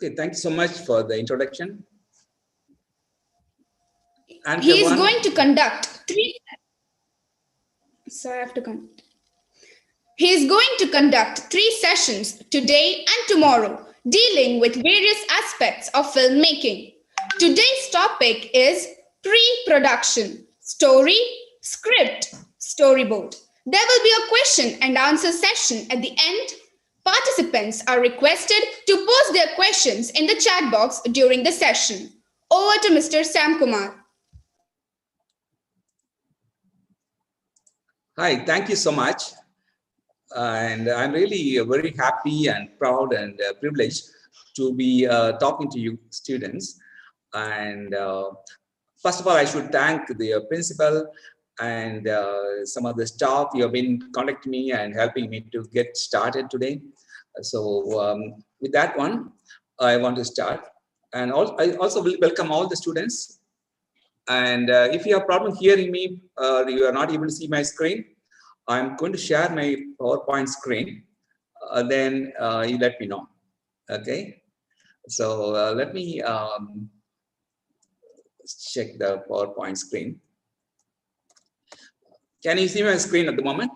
Okay, thank you so much for the introduction. And he is going to conduct three. Sorry, I have to conduct. He is going to conduct 3 sessions today and tomorrow, dealing with various aspects of filmmaking. Today's topic is pre-production, story, script, storyboard. There will be a question and answer session at the end. Participants are requested to post their questions in the chat box during the session. Over to Mr. Sam Kumar. Hi, thank you so much. And I'm really very happy and proud and privileged to be talking to you students. And first of all, I should thank the principal and some of the staff. You have been contacting me and helping me to get started today. So with that one, I want to start. And I also will welcome all the students. And if you have problem hearing me, you are not able to see my screen, I'm going to share my PowerPoint screen. Then you let me know. Okay. So let me check the PowerPoint screen. Can you see my screen at the moment?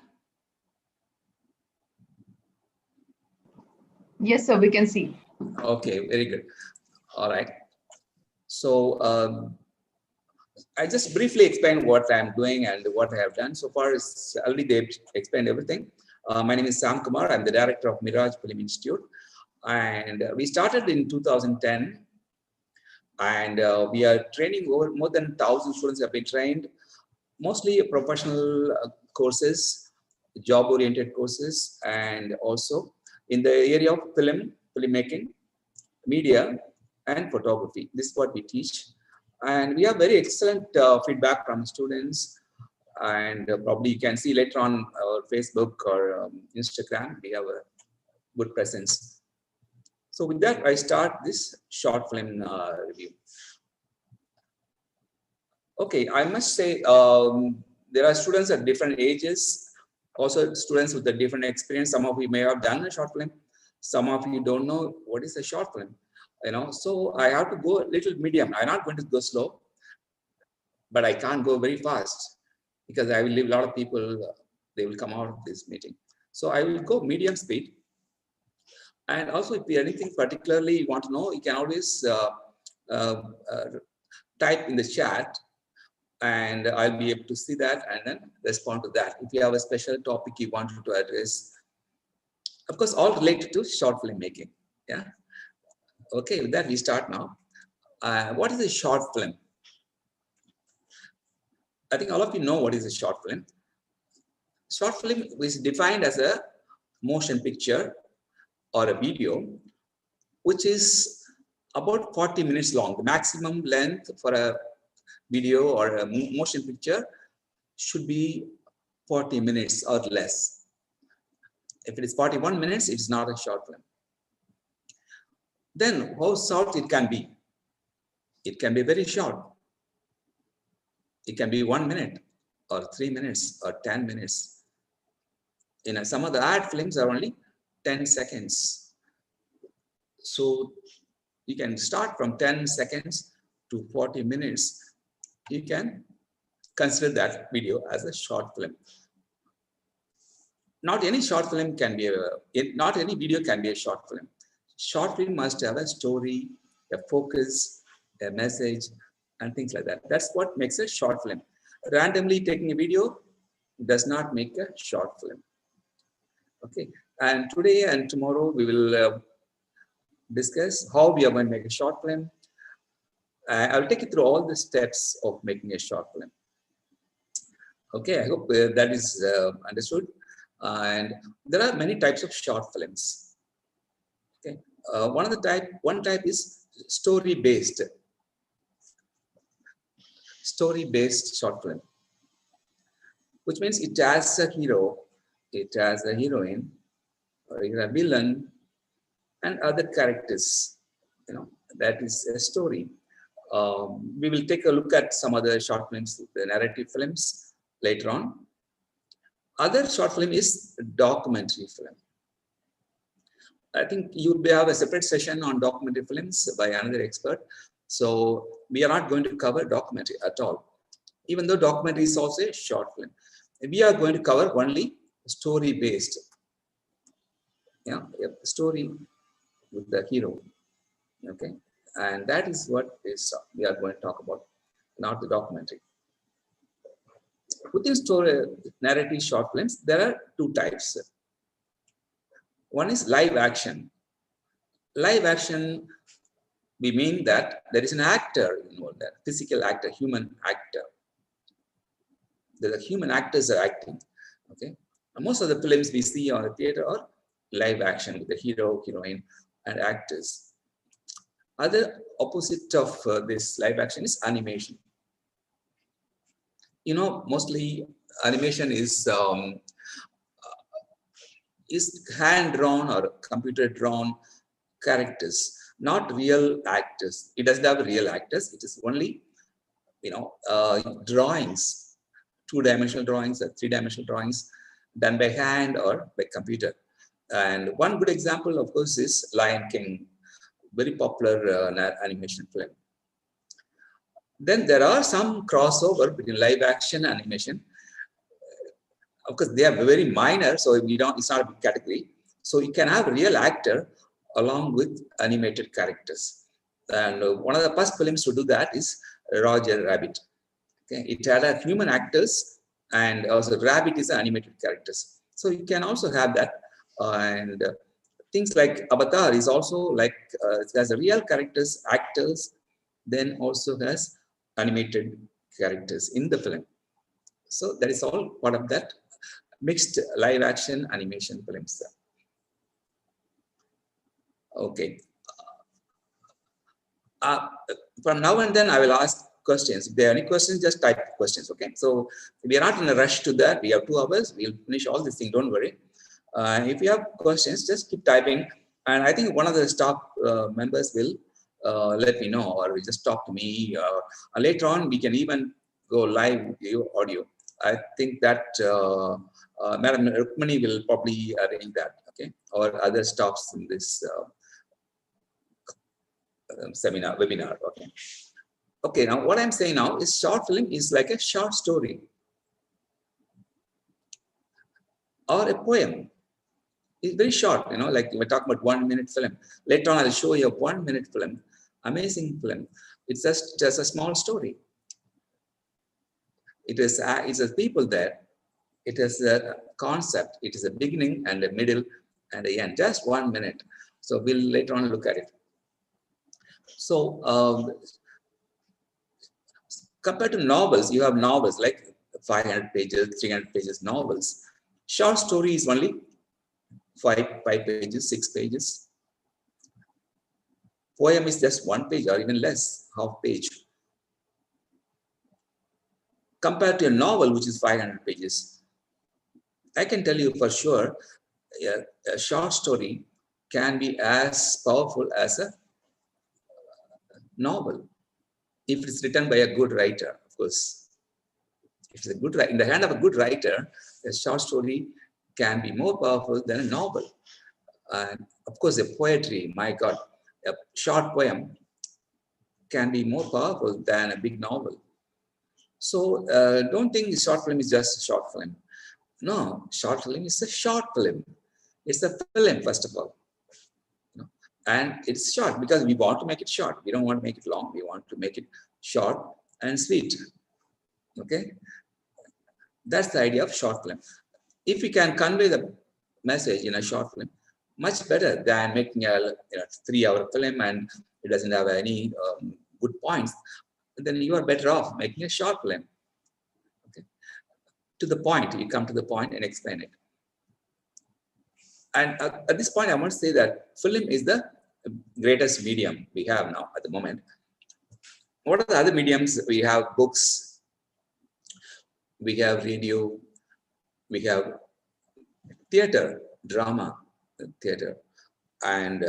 Yes, sir, we can see. Okay, very good. All right. So I just briefly explain what I'm doing and what I have done. So far, it's already they've explained everything. My name is Sam Kumar. I'm the director of Miraj Film Institute. And we started in 2010. And we are training over more than 1,000 students have been trained, mostly professional courses, job-oriented courses, and also in the area of filmmaking, media, and photography. This is what we teach. And we have very excellent feedback from students. And probably you can see later on our Facebook or Instagram, we have a good presence. So with that, I start this short film review. Okay, I must say there are students at different ages, also students with a different experience. Some of you may have done a short film. Some of you don't know what is a short film. So I have to go a little medium. I'm not going to go slow, but I can't go very fast because I will leave a lot of people, they will come out of this meeting. So I will go medium speed. And also if anything particularly you want to know, you can always type in the chat and I'll be able to see that and then respond to that. If you have a special topic you want to address, of course, all related to short film making. Yeah. Okay, with that we start now. What is a short film? I think all of you know what is a short film. Short film is defined as a motion picture or a video, which is about 40 minutes long. The maximum length for a video or a motion picture should be 40 minutes or less. If it is 41 minutes, it's not a short film. Then how short it can be? It can be very short. It can be 1 minute or 3 minutes or 10 minutes. Some of the ad films are only 10 seconds. So you can start from 10 seconds to 40 minutes. You can consider that video as a short film. Not any short film can be not any video can be a short film. Short film must have a story, a focus, a message, and things like that. That's what makes a short film. Randomly taking a video does not make a short film. Okay, and today and tomorrow we will discuss how we are going to make a short film. I'll take you through all the steps of making a short film. Okay, I hope that is understood. And there are many types of short films. Okay, one type is story-based short film, which means it has a hero, it has a heroine, or a villain, and other characters. That is a story. We will take a look at some other short films, the narrative films, later on. Other short film is documentary film. I think you'll have a separate session on documentary films by another expert. So we are not going to cover documentary at all. Even though documentary is also a short film. We are going to cover only story-based. Yeah, story with the hero. Okay. And that is what is we are going to talk about, not the documentary. Within story narrative short films, there are two types. One is live action. Live action, we mean that there is an actor involved there, physical actor, human actor. The human actors are acting. Okay. And most of the films we see on the theater are live action with the hero, heroine, and actors. Other opposite of this live action is animation. Mostly animation is hand drawn or computer drawn characters, not real actors. It doesn't have real actors. It is only drawings, two-dimensional drawings or three-dimensional drawings done by hand or by computer. And one good example, of course, is Lion King, very popular animation film. Then there are some crossover between live action and animation. Of course, they are very minor, so it's not a big category. So you can have a real actor along with animated characters. And one of the first films to do that is Roger Rabbit. Okay, it had a human actors and also Rabbit is animated characters. So you can also have that. And things like Avatar is also like it has a real characters, actors, then also has animated characters in the film. So that is all part of that mixed live action animation films. Okay. From now and then I will ask questions. If there are any questions, just type questions. Okay. So we are not in a rush to that. We have 2 hours. We'll finish all this thing. Don't worry. If you have questions, just keep typing. And I think one of the staff members will let me know, or just talk to me. Later on, we can even go live audio. I think that Madam Rukmani will probably arrange that, okay, or other staffs in this webinar, okay. Okay, now what I'm saying now is short film is like a short story or a poem. It's very short, like we're talking about 1 minute film. Later on, I'll show you a 1 minute film, amazing film. It's just a small story. It's a people there. It is a concept. It is a beginning and a middle and a end. Just 1 minute. So we'll later on look at it. So compared to novels, you have novels like 500 pages, 300 pages novels. Short story is only 5 pages, 6 pages. Poem is just 1 page or even less, half page. Compared to a novel, which is 500 pages, I can tell you for sure, a short story can be as powerful as a novel if it's written by a good writer, of course. If it's a good in the hand of a good writer, a short story can be more powerful than a novel. And of course, a poetry, my God, a short poem can be more powerful than a big novel. So don't think short film is just a short film. No, short film is a short film. It's a film, first of all. And it's short because we want to make it short. We don't want to make it long. We want to make it short and sweet. Okay? That's the idea of short film. If we can convey the message in a short film, much better than making a 3-hour film and it doesn't have any good points, then you are better off making a short film. Okay? To the point, you come to the point and explain it. And at this point, I want to say that film is the greatest medium we have now at the moment. What are the other mediums? We have books, we have radio, we have theater, drama, theater. And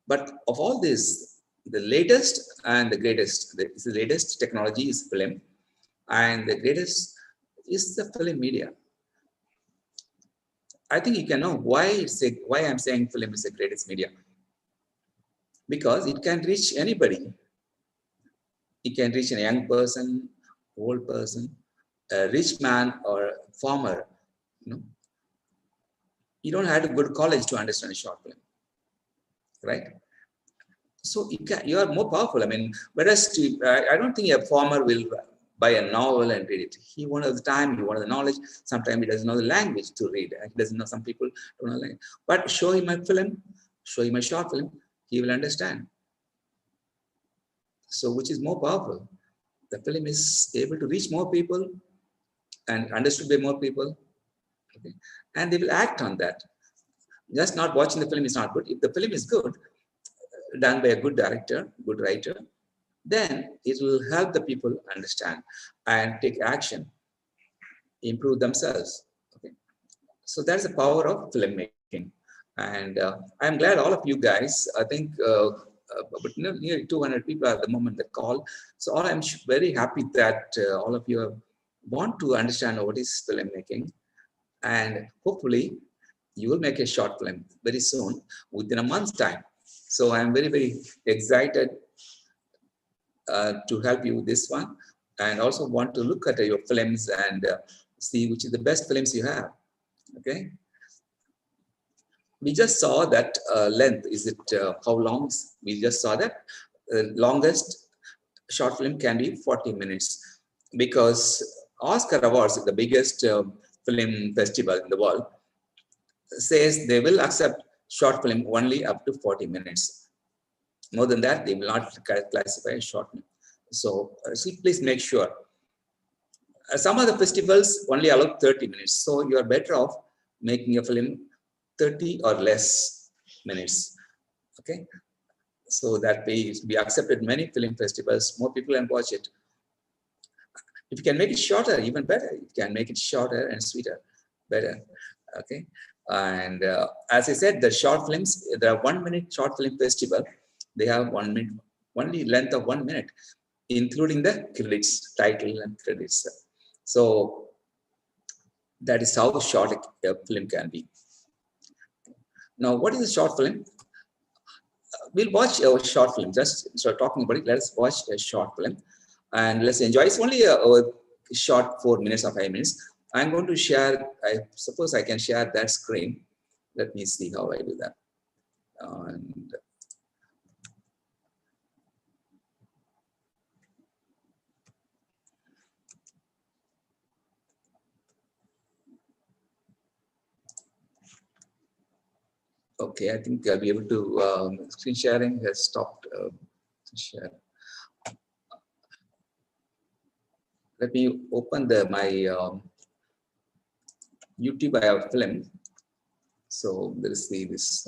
but of all this, the latest and the greatest, the latest technology is film, and the greatest is the film media. I think you can know why I'm saying film is the greatest media. Because it can reach anybody. It can reach a young person, old person, a rich man or farmer. You know, you don't have to go to college to understand a short film, right? So you are more powerful. I mean, whereas I don't think a farmer will buy a novel and read it. He wanted the time, he wanted the knowledge. Sometimes he doesn't know the language to read. He doesn't know, some people don't know language. But show him a film, show him a short film, he will understand. So which is more powerful? The film is able to reach more people and understood by more people. Okay? And they will act on that. Just not watching the film is not good. If the film is good, done by a good director, good writer, then it will help the people understand and take action, improve themselves. Okay. So that's the power of filmmaking. And I'm glad all of you guys, I think but nearly 200 people at the moment that call. So I'm very happy that all of you want to understand what is filmmaking. And hopefully you will make a short film very soon, within a month's time. So I'm very, very excited to help you with this one, and also want to look at your films and see which is the best films you have. Okay. We just saw that length. Is it how long? We just saw that longest short film can be 40 minutes, because Oscar Awards, the biggest film festival in the world, says they will accept short film only up to 40 minutes. More than that, they will not classify as short film. So please make sure. Some other festivals only allow 30 minutes. So you are better off making a film 30 or less minutes. Okay. So that way it will be accepted in many film festivals. More people can watch it. If you can make it shorter, even better. You can make it shorter and sweeter, better. Okay. And as I said, the short films, there are 1 minute short film festival. They have 1 minute, only length of 1 minute, including the credits, title and credits. So that is how short a film can be. Now, what is a short film? We'll watch a short film. Just start talking about it. Let's watch a short film and let's enjoy. It's only a short 4 minutes or 5 minutes. I'm going to share, I suppose I can share that screen. Let me see how I do that. And okay, I think I'll be able to, screen sharing has stopped to share. Let me open my YouTube. I have film. So there is this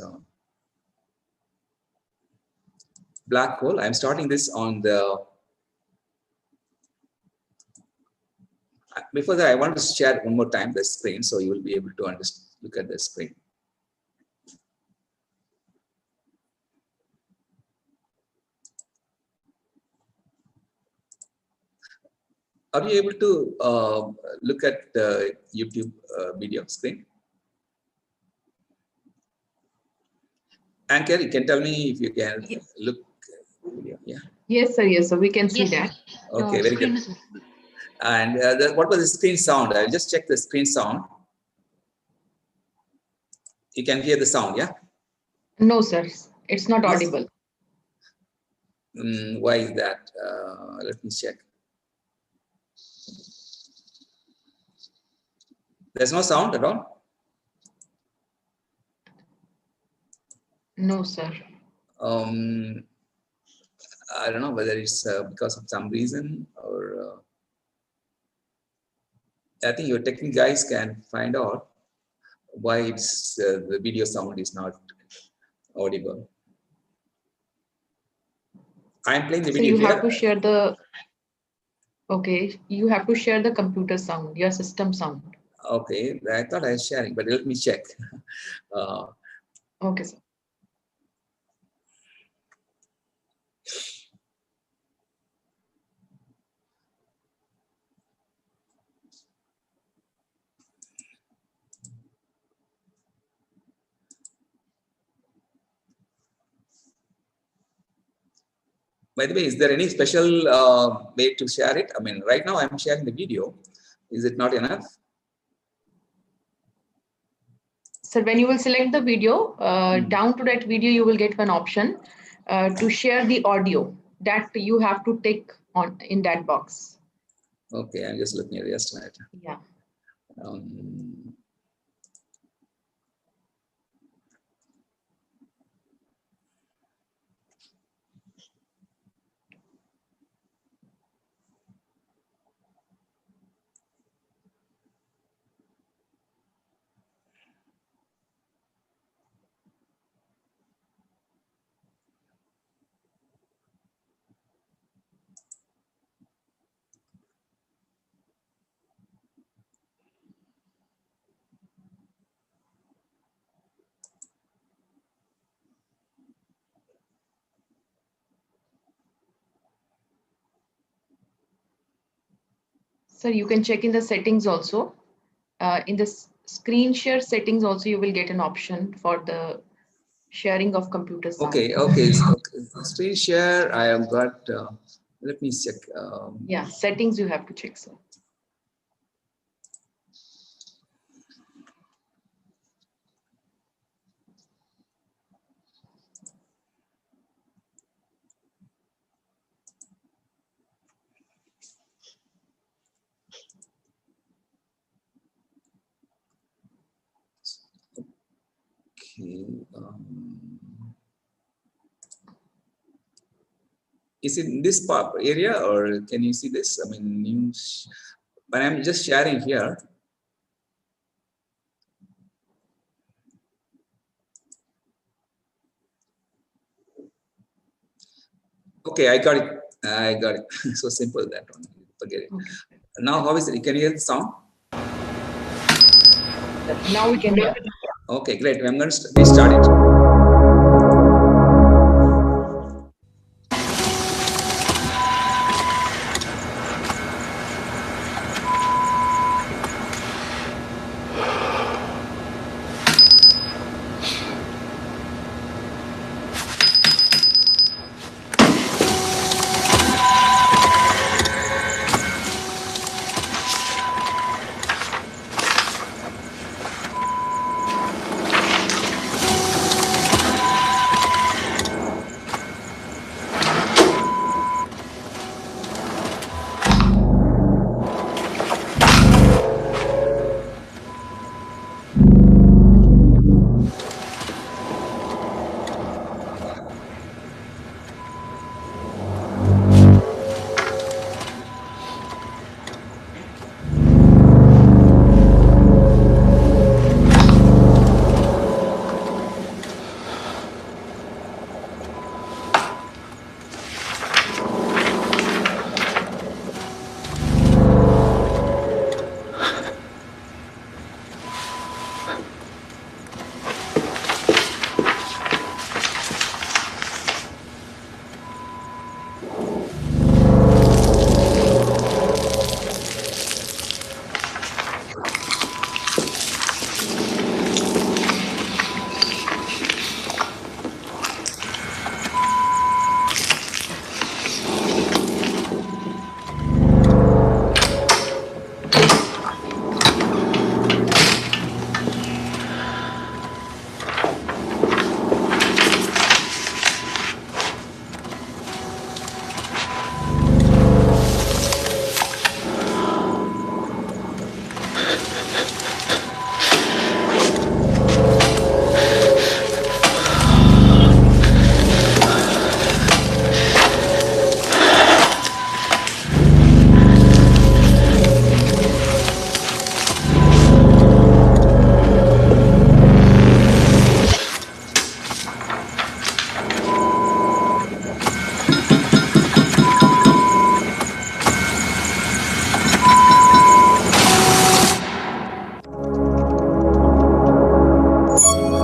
black hole. I'm starting this on the, before that I want to share one more time the screen so you will be able to understand, look at the screen. Are you able to look at the YouTube video screen? Anchor, you can tell me if you can look. Yeah. Yes, sir. Yes, sir. We can see that. Okay, very good. And what was the screen sound? I'll just check the screen sound. You can hear the sound, yeah? No, sir. It's not Yes. audible. Why is that? Let me check. There's no sound at all? No, sir. I don't know whether it's because of some reason or I think your technical guys can find out why it's the video sound is not audible. I'm playing the So video you here. have to share the. Okay, you have to share the computer sound, your system sound. Okay, I thought I was sharing, but let me check. Okay, sir. By the way, is there any special way to share it? I mean, right now I'm sharing the video. Is it not enough? So when you will select the video, down to that video, you will get one option to share the audio that you have to tick on in that box. Okay, I'm just looking at it just a minute. Yeah. So you can check in the settings also. In the screen share settings also, you will get an option for the sharing of computer sound. Okay, okay. Screen share, I have got, let me check. Yeah, settings you have to check, sir. Okay. Is it in this part area, or can you see this? I mean, but I'm just sharing here. Okay, I got it. I got it. So simple, that one. Forget it. Okay. Now, how is it? Can you hear the sound? Now we can hear. Okay, great. I'm going to restart it.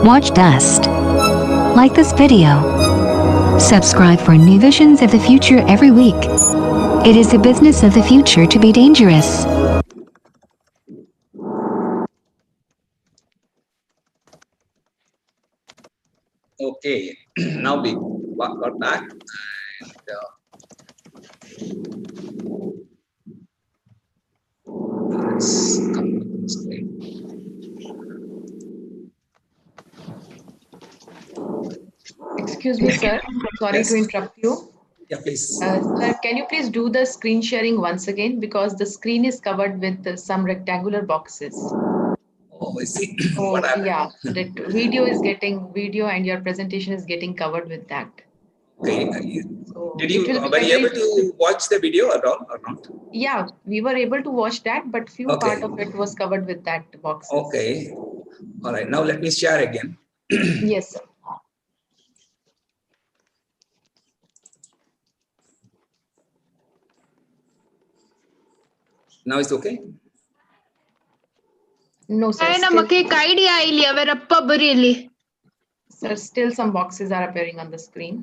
Watch Dust. Like this video. Subscribe for new visions of the future every week. It is the business of the future to be dangerous. Okay, now we got back. And, Let's come to the screen. Excuse me, sir. Sorry Yes. to interrupt you. Yeah, please. Sir, can you please do the screen sharing once again, because the screen is covered with some rectangular boxes. Oh, I see. So What happened? yeah, that video and your presentation is getting covered with that. Okay. So Did it you will be were you very able to watch the video at all or not? Yeah, we were able to watch that, but few Okay. part of it was covered with that boxes. Okay. All right. Now let me share again. Yes, sir. Now it's okay. No, sir. ನಮಗೆ idea ಇಲ್ಲಿ ಅವರಪ್ಪ ಬರೀಲಿ. Sir, still some boxes are appearing on the screen.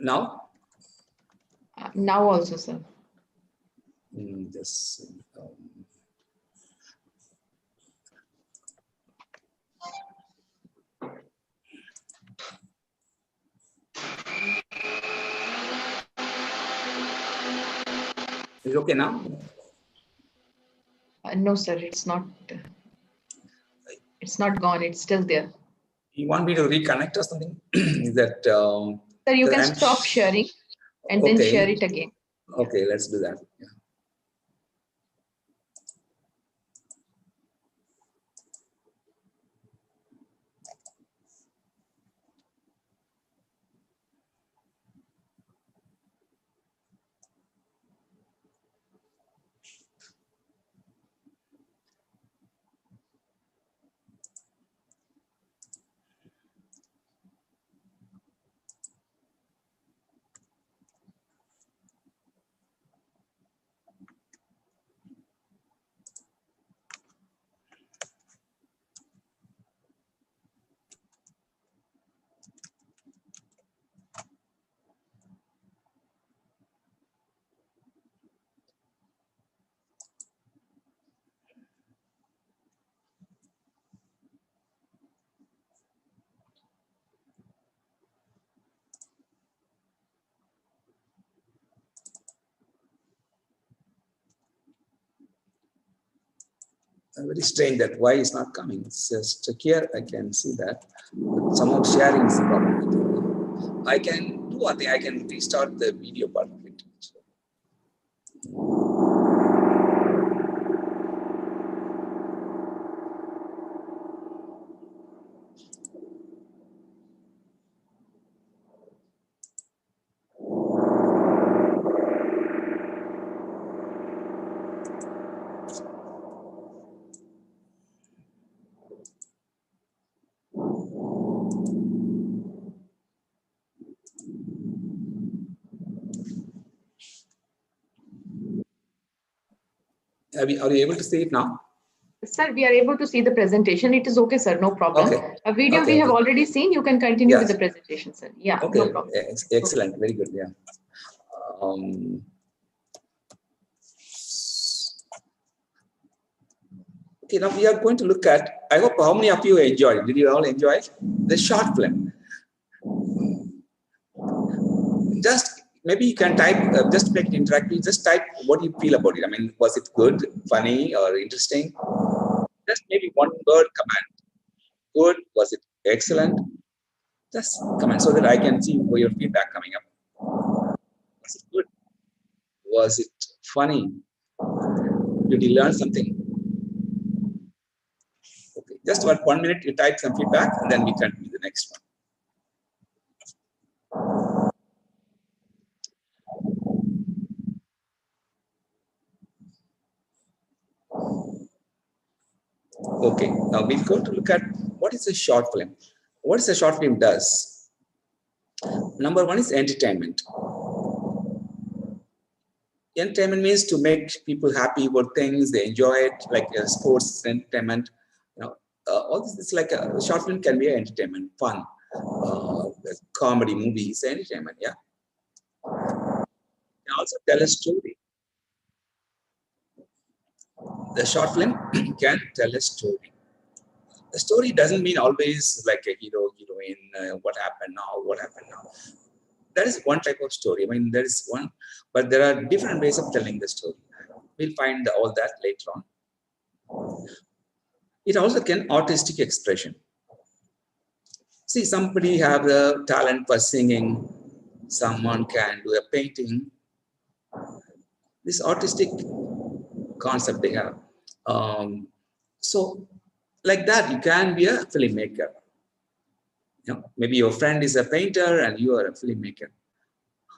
Now? Now also, sir. This. Is it okay now? No, sir. It's not. It's not gone. It's still there. You want me to reconnect or something? Is that? Sir, you can stop sharing and then share it again. Okay, let's do that. Yeah. Very strange that why it's not coming. It's just here I can see that, but somehow sharing is the problem. I can do one thing. I can restart the video part of it. Are you able to see it now? Sir, we are able to see the presentation. It is okay, sir. No problem. Okay. A video Okay, we have okay. already seen. You can continue Yes. with the presentation, sir. Yeah, Okay. no problem. Excellent. Very good. Yeah. Okay, now we are going to look at, I hope how many of you enjoyed. Did you all enjoy it? The short film. Just maybe you can type, just make it interactive, just type what you feel about it. I mean, was it good, funny, or interesting? Just maybe one word comment. Good, was it excellent? Just comment so that I can see where your feedback coming up. Was it good? Was it funny? Did you learn something? Okay, just about 1 minute, you type some feedback and then we continue the next one. Okay, now we're going to look at what is a short film. What is a short film does? Number one is entertainment. Entertainment means to make people happy about things, they enjoy it, like sports entertainment. You know, all this is like a short film can be entertainment, fun, comedy, movies, entertainment. Yeah. Can also tell a story. The short film can tell a story. The story doesn't mean always like a hero, heroine, what happened now, what happened now. that is one type of story. I mean, there is one, but there are different ways of telling the story. We'll find all that later on. It also can artistic expression. See, somebody have the talent for singing, someone can do a painting. This artistic concept they have. So like that, you can be a filmmaker. You know, maybe your friend is a painter and you are a filmmaker.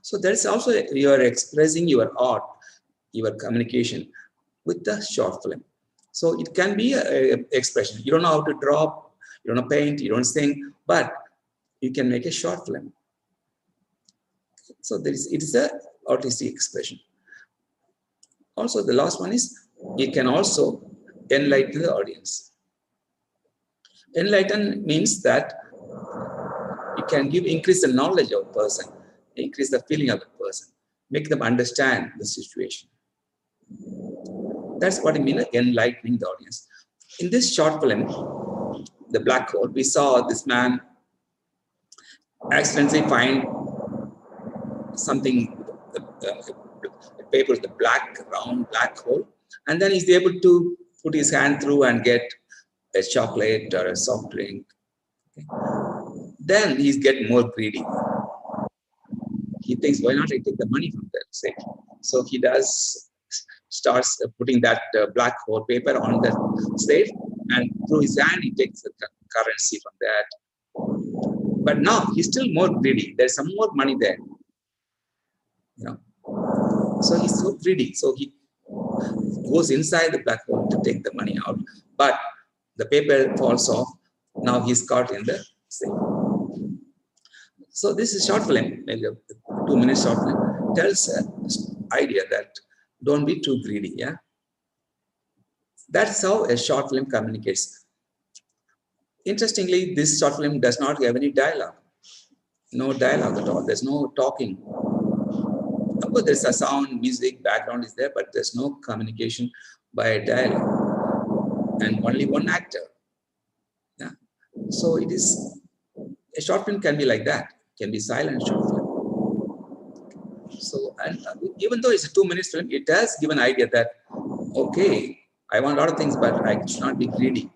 So there's also, you are expressing your art, your communication with the short film. So it can be an expression. You don't know how to draw, you don't know paint, you don't sing, but you can make a short film. So it is a artistic expression. Also, the last one is, you can also enlighten the audience. Enlighten means that you can increase the knowledge of a person, increase the feeling of the person, make them understand the situation. That's what I mean, like enlightening the audience. In this short film, The Black Hole, we saw this man accidentally find something, the paper is the round black hole, and then he's able to put his hand through and get a chocolate or a soft drink. Okay. Then he's getting more greedy. He thinks, why not I take the money from that safe? So he starts putting that black hole paper on the safe, and through his hand he takes the currency from that. But now he's still more greedy. There's some more money there. You know, so he's so greedy. So he goes inside the black hole to take the money out, but the paper falls off. Now he's caught in the safe. So this is short film, maybe a 2-minute short film, tells an idea that don't be too greedy. Yeah, that's how a short film communicates. Interestingly, this short film does not have any dialogue. No dialogue at all. There's no talking. Of course, there's a sound, music, background is there, but there's no communication by a dialogue, and only one actor. Yeah. So it is, a short film can be like that, can be silent short film. So, and even though it's a 2-minute film, it does give an idea that, okay, I want a lot of things, but I should not be greedy.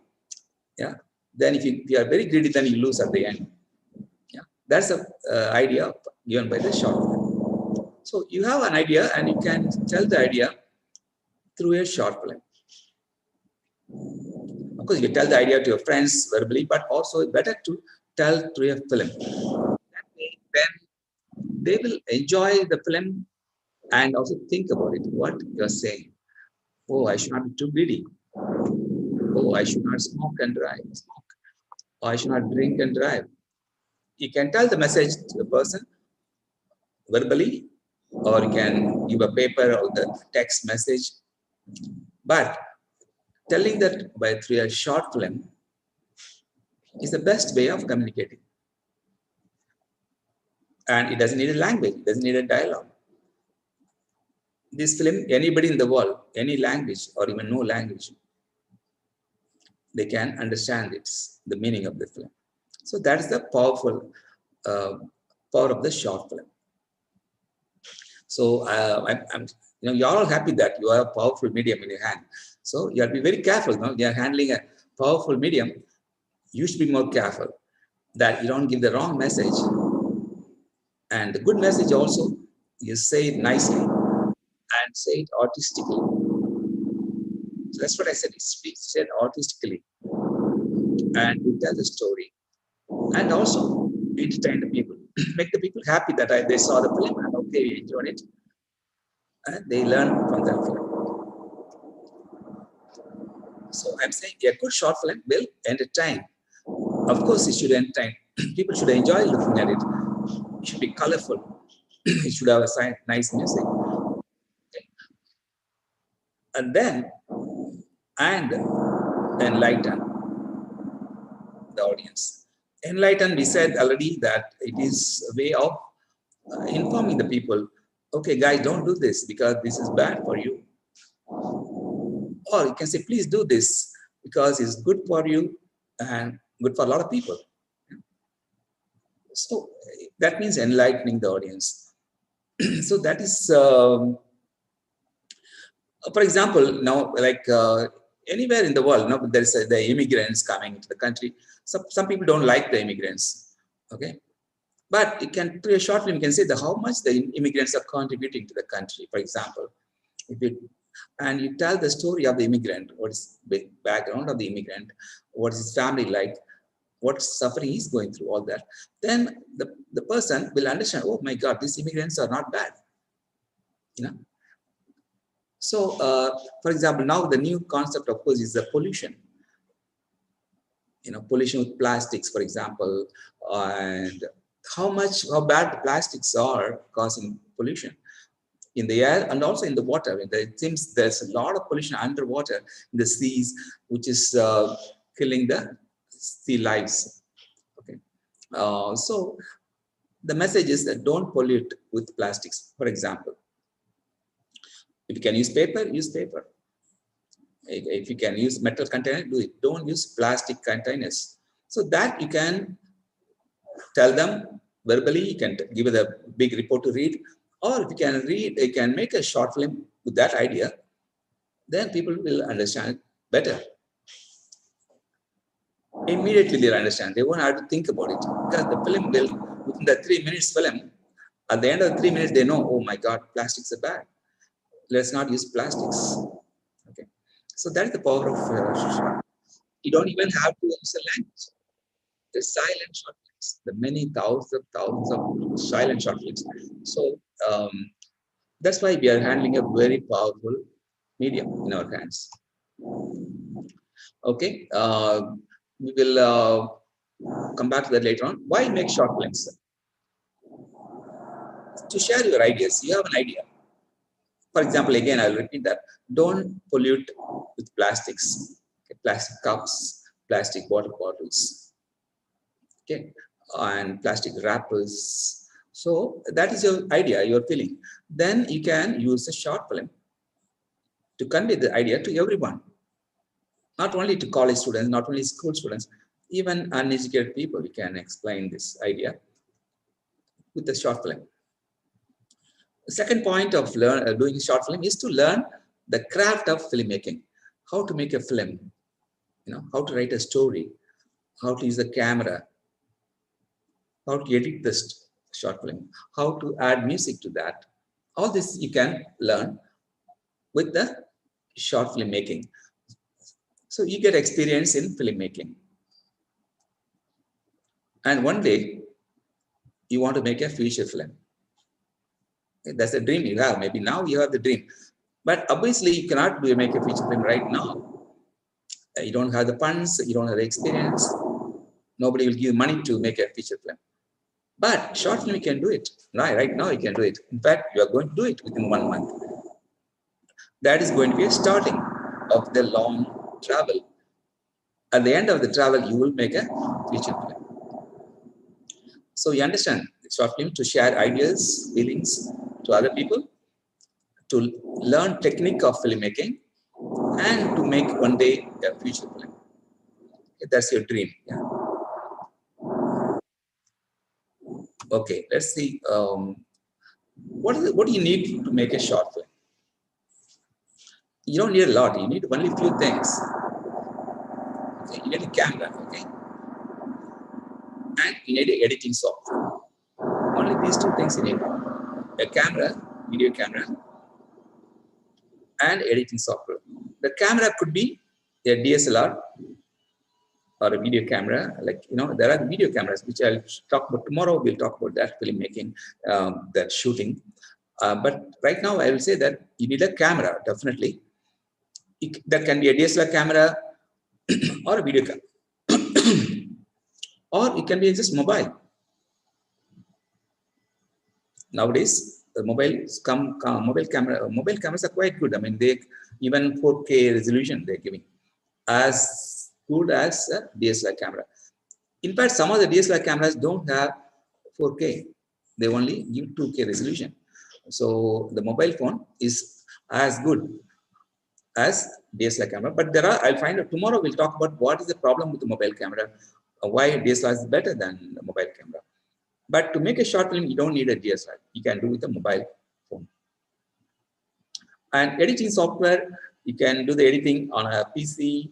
Yeah. Then if you are very greedy, then you lose at the end. Yeah. That's the idea given by the short film. So you have an idea and you can tell the idea through a short film. Of course, you tell the idea to your friends verbally, but also better to tell through a film. That way, then they will enjoy the film and also think about it, what you're saying. Oh, I should not be too greedy. Oh, I should not smoke and drive. Or I should not drink and drive. You can tell the message to the person verbally, or you can give a paper or the text message. But telling that through a short film is the best way of communicating. And it doesn't need a language, it doesn't need a dialogue. This film, anybody in the world, any language or even no language, they can understand the meaning of the film. So that is the powerful power of the short film. So you're all happy that you have a powerful medium in your hand. So you have to be very careful. You are handling a powerful medium. You should be more careful that you don't give the wrong message. And the good message also, you say it nicely and say it artistically. So that's what I said. It's said artistically, and you tell the story, and also entertain the people, make the people happy that they saw the film and okay, enjoyed it, and they learn from that film. So I'm saying a good short film will entertain. Of course, it should entertain. People should enjoy looking at it. It should be colorful. It should have a nice music. Okay. And then, enlighten the audience. Enlighten, we said already that it is a way of informing the people, okay, guys, don't do this because this is bad for you. Or you can say, please do this because it's good for you and good for a lot of people. So that means enlightening the audience. So that is, for example, now like anywhere in the world, now there's the immigrants coming to the country. Some people don't like the immigrants, okay? But you can, through a short film, you can say how much the immigrants are contributing to the country. For example, if you, and you tell the story of the immigrant, what is the background of the immigrant, what is his family like, what suffering he's going through, all that, then the person will understand, oh my God, these immigrants are not bad. You know? So, for example, now the new concept, of course, is the pollution. You know, pollution with plastics, for example, and how bad the plastics are causing pollution in the air and also in the water. It seems there's a lot of pollution underwater in the seas, which is killing the sea lives. Okay, so the message is that don't pollute with plastics. For example, if you can use paper, use paper. If you can use metal container, do it. Don't use plastic containers. So that you can tell them verbally, you can give it a big report to read, or if you can read, you can make a short film with that idea, then people will understand better. Immediately they'll understand. They won't have to think about it, because the film will, within the 3 minutes film, at the end of the 3 minutes, they know, oh my God, plastics are bad. Let's not use plastics. Okay. So that's the power of short. You don't even have to use a language. The silent short films, the many thousands of silent short films. So that's why we are handling a very powerful medium in our hands. Okay, we will come back to that later on. Why make short films? To share your ideas. You have an idea. For example, again, I'll repeat that. Don't pollute with plastics. Okay, plastic cups, plastic water bottles, okay, and plastic wrappers. So that is your idea, you're feeling. Then you can use a short film to convey the idea to everyone. Not only to college students, not only school students, even uneducated people, you can explain this idea with a short film. The second point of doing short film is to learn the craft of filmmaking, how to make a film, you know, how to write a story, how to use the camera, how to edit this short film, how to add music to that. All this you can learn with the short filmmaking. So you get experience in filmmaking. And one day you want to make a feature film. That's a dream you have. Maybe now you have the dream. But obviously you cannot make a feature film right now. You don't have the funds, you don't have the experience. Nobody will give you money to make a feature film. But short film, you can do it. Right now you can do it. In fact, you are going to do it within 1 month. That is going to be a starting of the long travel. At the end of the travel, you will make a feature film. So you understand, short film to share ideas, feelings to other people, to learn technique of filmmaking, and to make one day a feature film. That's your dream. Yeah. Okay, let's see. What do you need to make a short film? You don't need a lot. You need only a few things. Okay, you need a camera. Okay, and you need an editing software. Only these two things you need: a camera, video camera, and editing software. The camera could be a DSLR or a video camera. Like, you know, there are video cameras which I'll talk about tomorrow. We'll talk about that filmmaking, that shooting. But right now, I will say that you need a camera, definitely. That can be a DSLR camera or a video camera, or it can be just mobile. Nowadays, the mobile cameras are quite good. I mean, they even 4K resolution they're giving, as good as a DSLR camera. In fact, some of the DSLR cameras don't have 4K; they only give 2K resolution. So the mobile phone is as good as DSLR camera, but there are, I'll find out tomorrow. We'll talk about what is the problem with the mobile camera, why DSLR is better than the mobile camera. But to make a short film, you don't need a DSLR. You can do with a mobile phone. And editing software, you can do the editing on a PC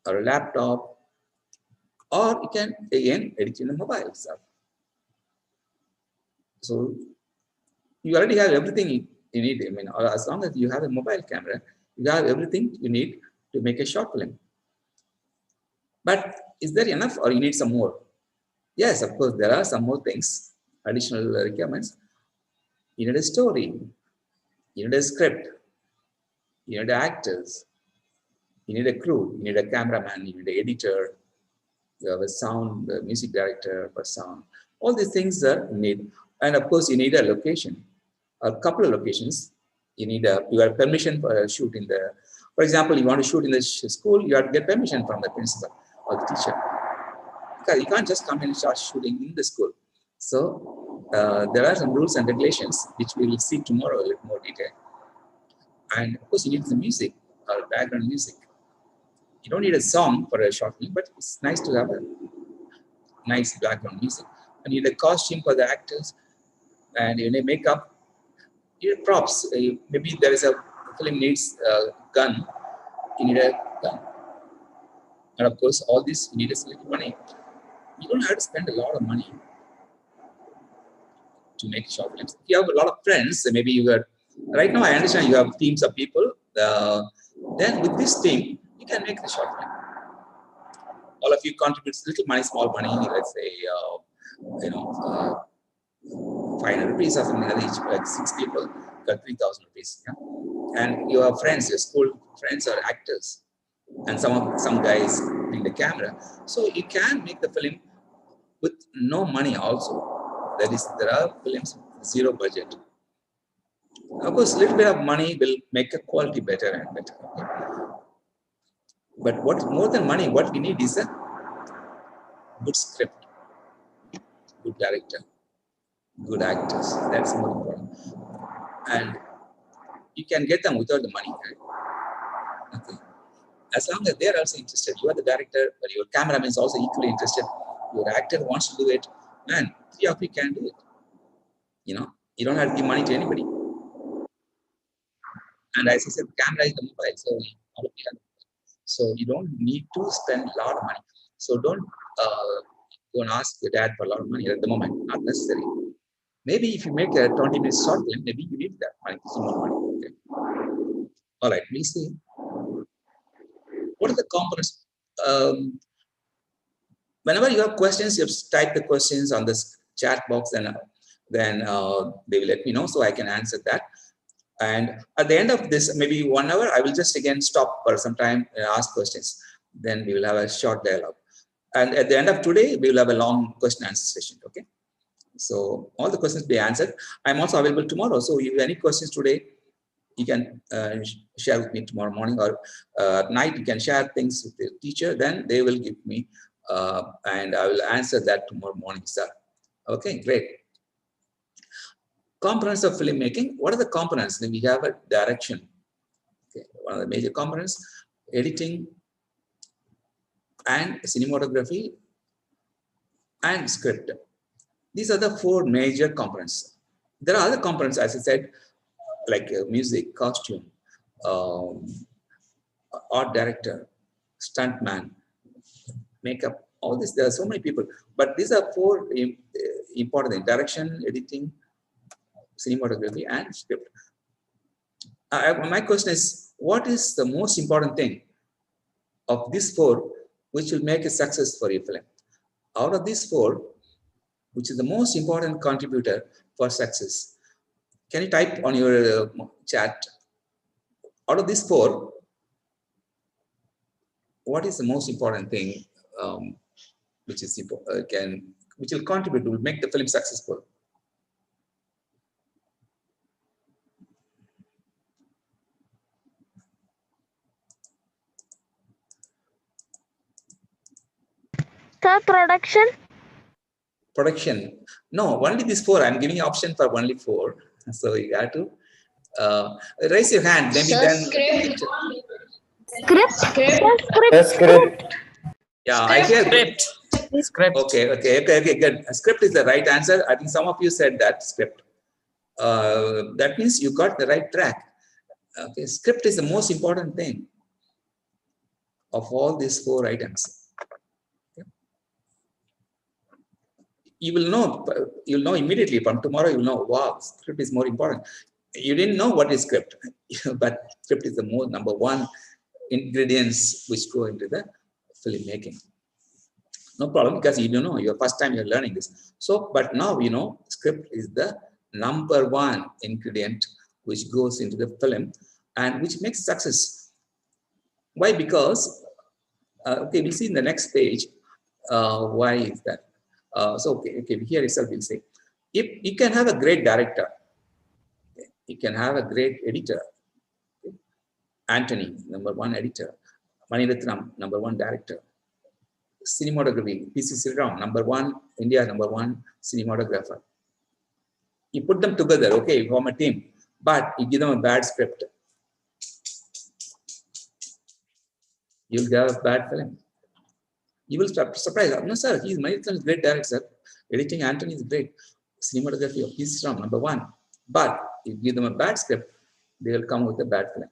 or a laptop, or you can again edit in a mobile itself. So you already have everything you need. I mean, as long as you have a mobile camera, you have everything you need to make a short film. But is there enough, or you need some more? Yes, of course, there are some more things, additional requirements. You need a story, you need a script, you need actors, you need a crew, you need a cameraman, you need an editor, you have a sound, a music director for sound. All these things are need. And of course, you need a location, a couple of locations. You need you have permission for a shoot in the, for example, you want to shoot in the school, you have to get permission from the principal or the teacher. Because you can't just come and start shooting in the school. So there are some rules and regulations which we will see tomorrow in more detail. And of course, you need the music or background music. You don't need a song for a short film, but it's nice to have a nice background music. And you need a costume for the actors, and you need makeup. You need props. Maybe there is a film needs a gun. You need a gun. And of course, all this you need is little money. You don't have to spend a lot of money to make short films. If you have a lot of friends, maybe you got, right now I understand you have teams of people. Then with this team, you can make the short film. All of you contribute little money, small money, let's say, 500 rupees or something like each, like 6 people, got 3,000 rupees. Yeah? And you have friends, your school friends are actors, and some guys in the camera. So you can make the film with no money also. There are films with zero budget. Of course, a little bit of money will make the quality better and better. Okay? But what more than money, what we need is a good script, good director, good actors. That's more important. And you can get them without the money. Right? Okay. As long as they are also interested, you are the director, but your cameraman is also equally interested. Your actor wants to do it, man, 3 of you can do it. You don't have to give money to anybody. And as I said, camera is the mobile, so all of you have. So you don't need to spend a lot of money. So don't go and ask your dad for a lot of money at the moment. Not necessary. Maybe if you make a 20-minute short film, maybe you need that money, some more money. Okay. All right, we see. What are the components? Whenever you have questions, you have to type the questions on this chat box, and then they will let me know so I can answer that. And at the end of this, maybe 1 hour, I will just again stop for some time and ask questions. Then we will have a short dialogue. And at the end of today, we will have a long question and answer session. Okay. So all the questions be answered. I'm also available tomorrow. So if you have any questions today, you can share with me tomorrow morning, or at night you can share things with the teacher. Then they will give me, and I will answer that tomorrow morning, sir. Okay, great. Components of filmmaking. What are the components? Then we have a direction. Okay, one of the major components: editing and cinematography and script. These are the 4 major components. There are other components, as I said, like music, costume, art director, stuntman, makeup, all this. There are so many people, but these are 4 important: direction, editing, cinematography, and script. My question is, what is the most important thing of these 4 which will make a success for your film? Out of these 4, which is the most important contributor for success? Can you type on your chat? Out of these 4, what is the most important thing which will contribute to make the film successful? Sir, production. Production. No, only these 4. I'm giving you option for only 4. So you have to raise your hand. Maybe Sir, then. script. Script. Script. Sir, script. Script. Yeah, I hear Script. Script. Okay, good. Script is the right answer. I think some of you said that script. That means you got the right track. Okay, script is the most important thing of all these 4 items. Okay. You'll know immediately from tomorrow, you'll know, wow, script is more important. You didn't know what is script, but script is the number 1 ingredients which go into the filmmaking. No problem, because you don't know, your first time you're learning this. So, but now you know, script is the number 1 ingredient which goes into the film and which makes success. Why? Because, okay, we'll see in the next page, why is that? So, okay, here itself we'll say, if you can have a great director, you can have a great editor. Anthony, number 1 editor. Maniratnam, number 1 director. Cinematography, PC Sriram, number 1, India, number 1 cinematographer. You put them together, okay, you form a team, but you give them a bad script, you'll get a bad film. You will start surprised. No, sir, Maniratnam is great director. Editing Anthony is great. Cinematography of PC Sriram, number 1. But you give them a bad script, they will come with a bad film.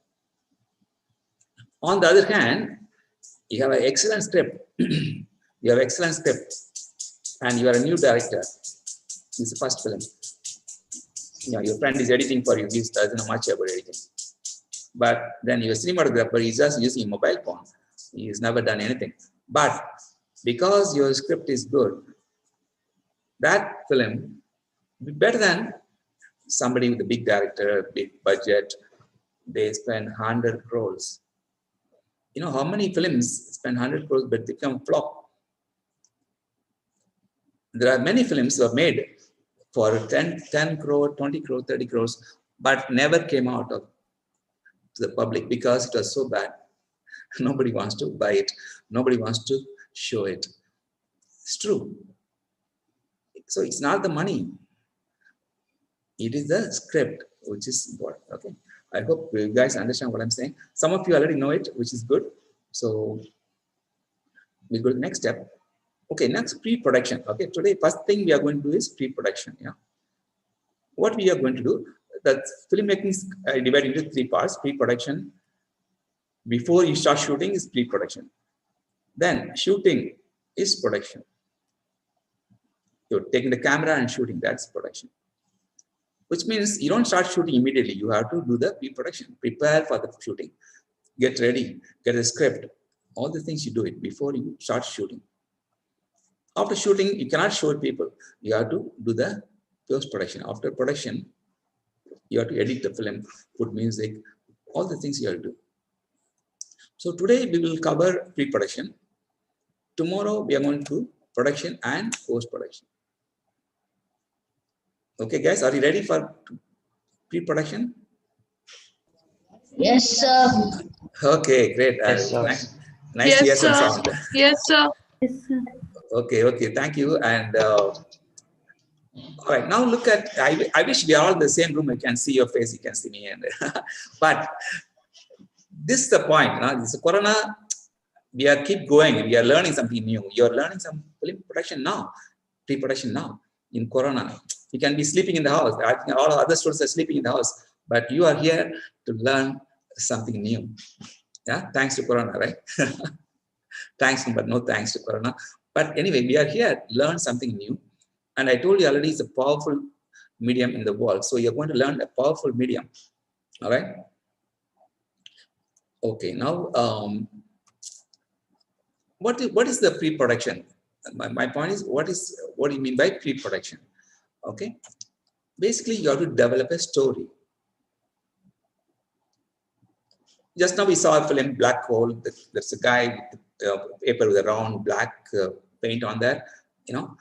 On the other hand, you have an excellent script. You have excellent script, and you are a new director. This is the first film. You know, your friend is editing for you. He doesn't know much about editing. But then your cinematographer is just using a mobile phone. He has never done anything. But because your script is good, that film will be better than somebody with a big director, big budget. They spend 100 crores. You know how many films spend 100 crores but become flop? There are many films that are made for 10 crore, 20 crore, 30 crores, but never came out to the public because it was so bad. Nobody wants to buy it. Nobody wants to show it. It's true. So it's not the money. It is the script which is important. Okay. I hope you guys understand what I'm saying. Some of you already know it, which is good. So we'll go to the next step. Okay, next pre-production. Okay, today first thing we are going to do is pre-production. Yeah. What we are going to do, that filmmaking is divided into 3 parts. Pre-production. Before you start shooting is pre-production. Then shooting is production. You're taking the camera and shooting, that's production. Which means you don't start shooting immediately. You have to do the pre-production, prepare for the shooting, get ready, get a script. All the things you do it before you start shooting. After shooting, you cannot show people. You have to do the post-production. After production, you have to edit the film, put music, all the things you have to do. So today we will cover pre-production. Tomorrow we are going to do production and post-production. Okay, guys, are you ready for pre-production? Yes, sir. Okay, great. Yes, sir. Nice to hear some sound. Yes, sir. Okay, thank you. And all right, now look at, I wish we are all in the same room. You can see your face, you can see me. And but this is the point. This is Corona. We are keep going. We are learning something new. You are learning some film production now, pre-production now in Corona. You can be sleeping in the house. I think all other students are sleeping in the house, but you are here to learn something new. Yeah, thanks to Corona, right? Thanks, but no thanks to Corona. But anyway, we are here to learn something new. And I told you already, it's a powerful medium in the world. So you're going to learn a powerful medium. All right. Okay, now, what is the pre-production? My point is, what do you mean by pre-production? Okay. Basically, you have to develop a story. Just now we saw a film, Black Hole. There's a guy with paper with a round black paint on there, you know.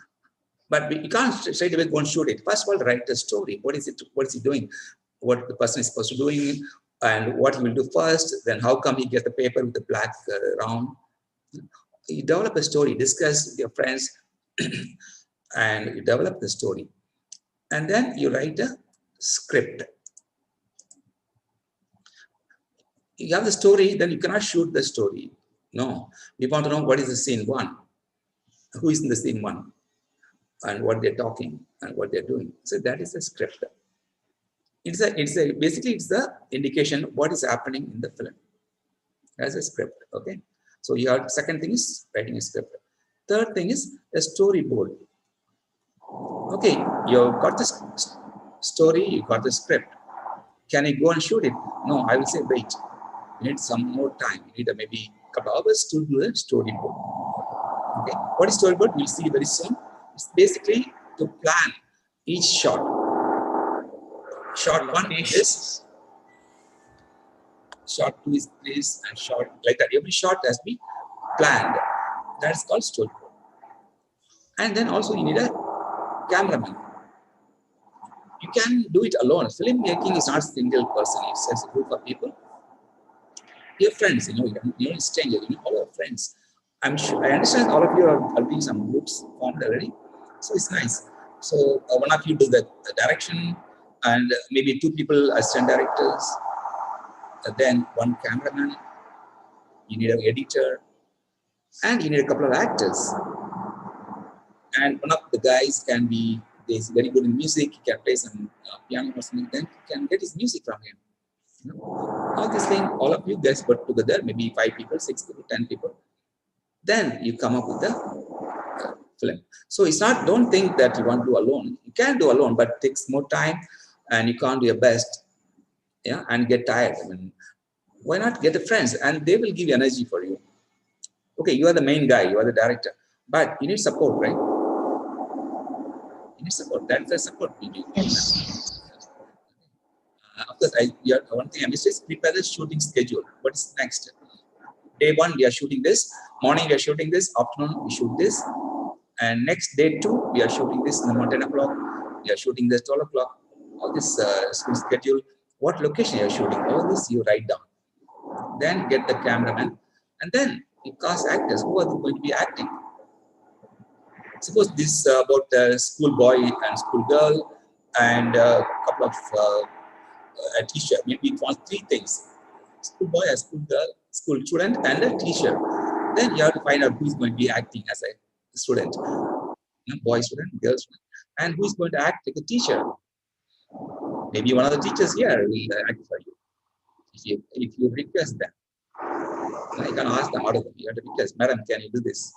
But you can't straight away go and shoot it. First of all, write a story. What is it? What is he doing? What the person is supposed to do, and what he will do first. Then how come he gets the paper with the black round? You develop a story. Discuss with your friends, and you develop the story. And then you write a script. You have the story, then you cannot shoot the story. No, we want to know what is the scene 1. who is in the same one, and what they're talking and what they're doing. So that is a script. Basically it's the indication what is happening in the film as a script. Okay. So your second thing is writing a script. Third thing is a storyboard. Okay, you've got this story, you got the script. Can you go and shoot it? No, I will say wait. You need some more time. You need maybe a couple hours to do the storyboard. Okay, what is storyboard? We'll see very soon. It's basically to plan each shot. Shot 1 is, shot 2 is this, and shot like that. Every shot has to be planned. That's called storyboard. And then also you need a cameraman. You can do it alone. Filmmaking is not single person. It's a group of people. Your friends, you're a stranger, all your friends. I'm sure, I understand all of you are already some groups formed already. So it's nice. So one of you do the direction, and maybe 2 people assistant directors, then 1 cameraman. You need an editor, and you need a couple of actors. And one of the guys can be, he's very good in music, he can play some piano or something, then you can get his music from him. All this thing, all of you guys put together, maybe 5 people, 6 people, 10 people. Then you come up with the film. So it's not, don't think that you want to do alone. You can do alone, but it takes more time and you can't do your best, yeah, and get tired. I mean, why not get the friends and they will give you energy for you. Okay, you are the main guy, you are the director, but you need support, right? You need support. That's the support we need. Yes. Of course, one thing I missed is prepare the shooting schedule. What is next? Day 1, we are shooting this. Morning, we are shooting this. Afternoon, we shoot this. And next day 2, we are shooting this in the morning 10 o'clock. We are shooting this 12 o'clock. All this schedule. What location you are shooting? All this you write down. Then get the cameraman. And then you cast actors. Who are going to be acting? Suppose this about a school boy and school girl and a couple of a teacher. Maybe it wants 3 things: school boy, a school girl, school student, and a teacher. Then you have to find out who is going to be acting as a student, boy student, girl student, and who is going to act like a teacher. Maybe one of the teachers here will act for you. If you request them, you can ask them out of them. You have to request, madam, can you do this?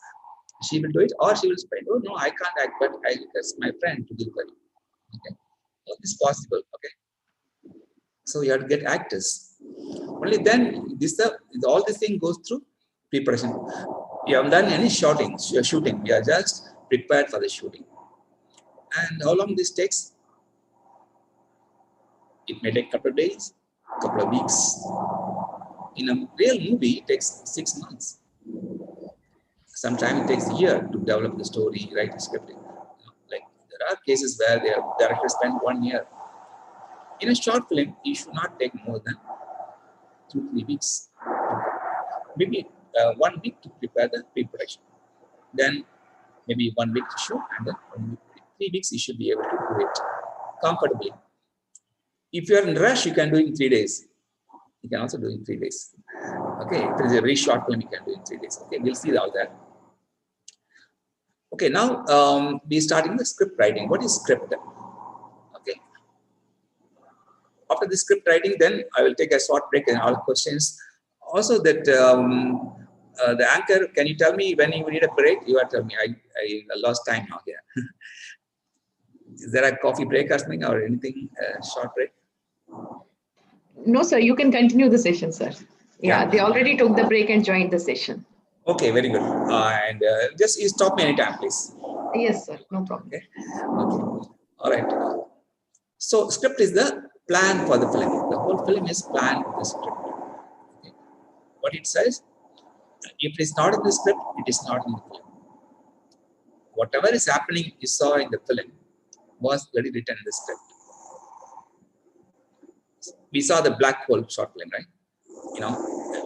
She will do it, or she will say, oh no, I can't act, but I request my friend to do for you. Okay, all this is possible. Okay, so you have to get actors. Only then all this thing goes through preparation. You haven't done any shooting. We are just prepared for the shooting. And how long this takes? It may take a couple of days, a couple of weeks. In a real movie, it takes 6 months. Sometimes it takes a year to develop the story, write the script. Like there are cases where the director spent 1 year. In a short film, it should not take more than 2-3 weeks. Maybe 1 week to prepare the pre-production. Then maybe 1 week to shoot, and then 3 weeks you should be able to do it comfortably. If you are in a rush, you can do it in 3 days. You can also do it in 3 days. Okay, if it is a very short film, you can do it in 3 days. Okay, we'll see all that. Okay, now we're starting the script writing. What is script? Okay. After the script writing, then I will take a short break and all questions. Also that the anchor, can you tell me when you need a break? You are telling me. I lost time now here. Is there a coffee break or something or anything, short break? No, sir, you can continue the session, sir. Yeah, they already took the break and joined the session. Okay, very good. And just you stop me anytime, please. Yes, sir, no problem. Okay. Okay. All right. So script is the plan for the film. The whole film is planned with the script. Okay. What it says, if it is not in the script, it is not in the film. Whatever is happening you saw in the film was already written in the script. We saw the black hole short film, right?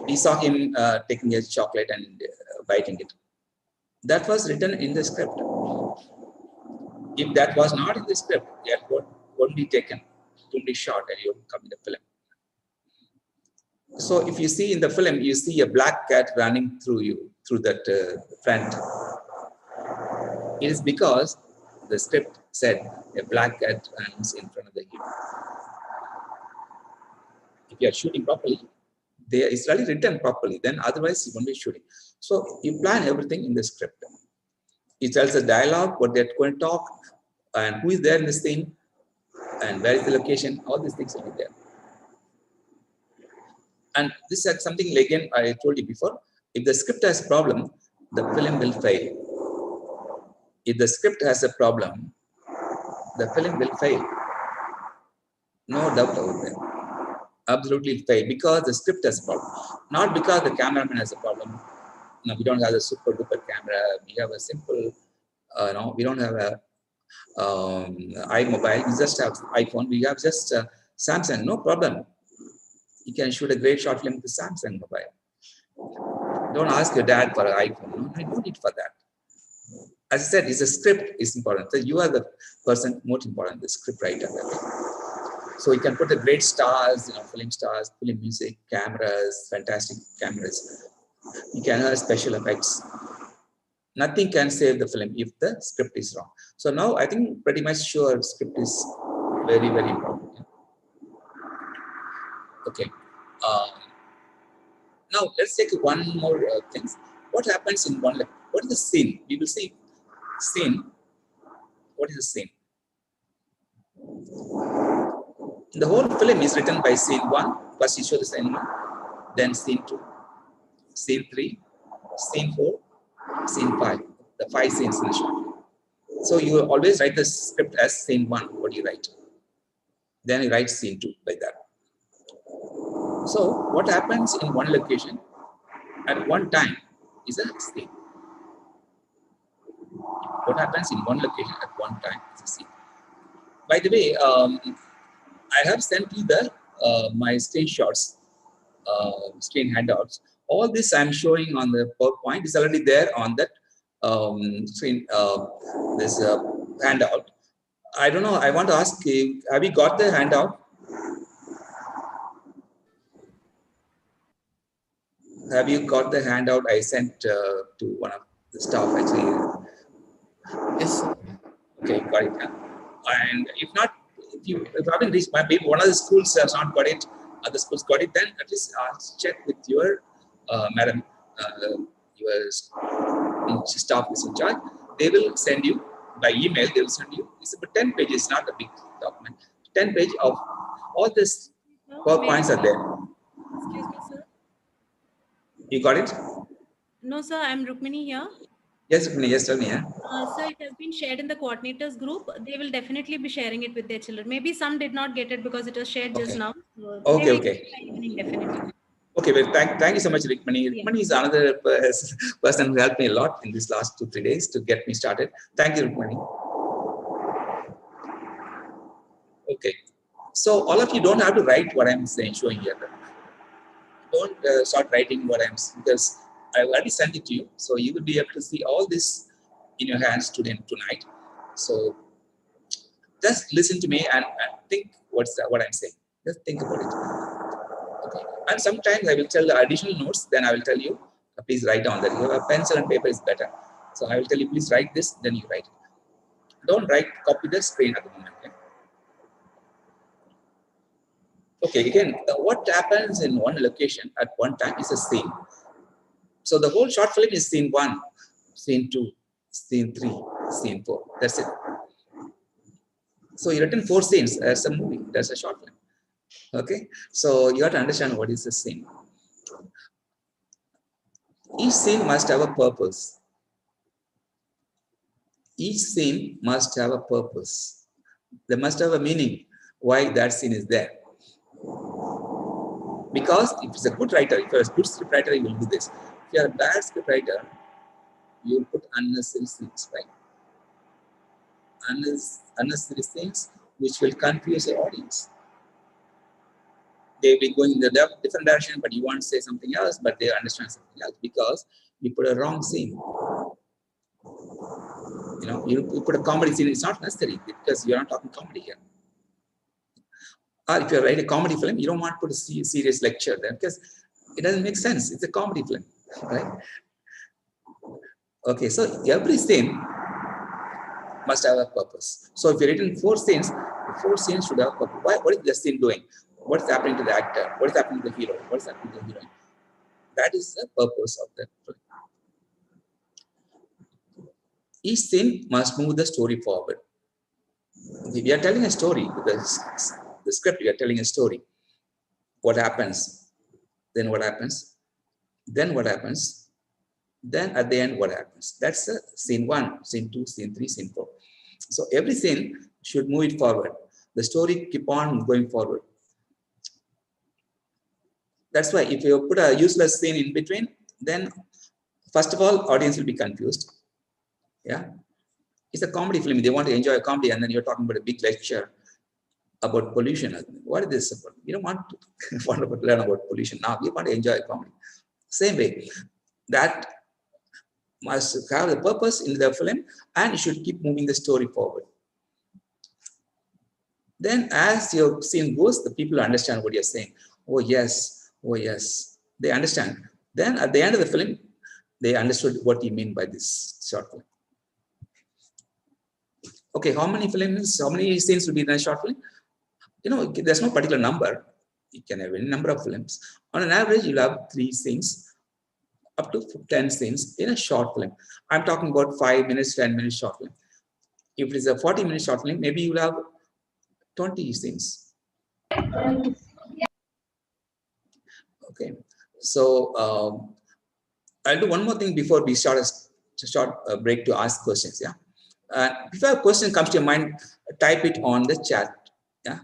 We saw him taking a chocolate and biting it. That was written in the script. If that was not in the script, it won't be taken, it won't be shot, and it won't come in the film. So if you see in the film, you see a black cat running through that front. It is because the script said a black cat runs in front of the hero. If you are shooting properly, it's really written properly, then otherwise you won't be shooting. So you plan everything in the script. It tells the dialogue, what they're going to talk, and who is there in the scene, and where is the location, all these things will be there. And this is something, again, I told you before, if the script has a problem, the film will fail. If the script has a problem, the film will fail. No doubt about that. Absolutely fail, because the script has a problem. Not because the cameraman has a problem. No, we don't have a super duper camera. We have a simple, no, we don't have a iMobile. We just have iPhone. We have just Samsung. No problem. You can shoot a great short film with the Samsung mobile. Don't ask your dad for an iPhone. No, I don't need for that. As I said, it's a script is important. So you are the person most important, the script writer. So you can put the great stars, film stars, film music, cameras, fantastic cameras. You can have special effects. Nothing can save the film if the script is wrong. So now I think pretty much sure script is very, very important. Okay. Now let's take one more thing. What happens in one? What is the scene? We will see scene. What is the scene? The whole film is written by scene 1. First you show the scene 1, then scene 2, scene 3, scene 4, scene 5. The 5 scenes in the short. So you always write the script as scene 1. What do you write? Then you write scene 2 like that. So what happens in one location at one time is a scene. What happens in one location at one time is a scene. By the way, I have sent you the my screenshots, screen handouts. All this I'm showing on the PowerPoint is already there on that screen. This handout. I don't know. I want to ask you: have you got the handout? Have you got the handout I sent to one of the staff actually? Yes, sir. Okay, got it. And if not, if you haven't reached, maybe one of the schools has not got it, other schools got it, then at least check with your madam, your staff is in charge. They will send you by email. They will send you. It's about 10 pages, not a big document. 10 pages of all this PowerPoints are there. Excuse me, sir. You got it? No, sir, I'm Rukmini here. Yes, Rukmini, yes, tell me. Yeah? Sir, it has been shared in the coordinators group. They will definitely be sharing it with their children. Maybe some did not get it because it was shared just now. So Okay, they will okay. get it by evening, definitely. Okay, well, thank you so much, Rukmini. Rukmini is another person who helped me a lot in these last 2-3 days to get me started. Thank you, Rukmini. Okay, so all of you don't have to write what I'm saying, showing here. Don't start writing what I'm saying, because I already sent it to you. So you will be able to see all this in your hands tonight. So just listen to me and think what I'm saying. Just think about it. Okay. And sometimes I will tell the additional notes, then I will tell you, please write down that. You have a pencil and paper is better. So I will tell you, please write this, then you write it. Don't copy the screen at the moment. Okay, again, what happens in one location at one time is a scene. So the whole short film is scene 1, scene 2, scene 3, scene 4. That's it. So you written 4 scenes as a movie. That's a short film. Okay, so you have to understand what is the scene. Each scene must have a purpose. Each scene must have a purpose. They must have a meaning why that scene is there. Because if it's a good writer, if you're a good script writer, you will do this. If you're a bad script writer, you will put unnecessary scenes, right? Unnecessary scenes which will confuse the audience. They will be going in the different direction, but you want to say something else, but they understand something else because you put a wrong scene. You put a comedy scene, it's not necessary because you're not talking comedy here. Or if you write a comedy film, you don't want to put a serious lecture there because it doesn't make sense. It's a comedy film, right? Okay, so every scene must have a purpose. So if you're written 4 scenes, the 4 scenes should have a purpose. What is the scene doing? What's happening to the actor? What is happening to the hero? What's happening to the heroine? That is the purpose of that film. Each scene must move the story forward. We are telling a story. The script, we are telling a story. What happens? Then what happens? Then what happens? Then at the end, what happens? That's the scene 1, scene 2, scene 3, scene 4. So every scene should move it forward. The story keep on going forward. That's why if you put a useless scene in between, then first of all, audience will be confused. Yeah, it's a comedy film. They want to enjoy a comedy, and then you're talking about a big lecture about pollution. What is this about? You don't want to learn about pollution now. You want to enjoy a comedy. Same way, that must have the purpose in the film, and you should keep moving the story forward. Then as your scene goes, the people understand what you're saying. Oh yes, oh yes. They understand. Then at the end of the film, they understood what you mean by this short film. Okay, how many scenes will be in a short film? You know, there's no particular number. You can have any number of films. On an average, you'll have 3 scenes, up to 10 scenes in a short film. I'm talking about 5 minutes, 10 minutes short film. If it is a 40-minute short film, maybe you'll have 20 scenes. Okay, so I'll do one more thing before we start a short break to ask questions. Yeah, if a question comes to your mind, type it on the chat. Yeah,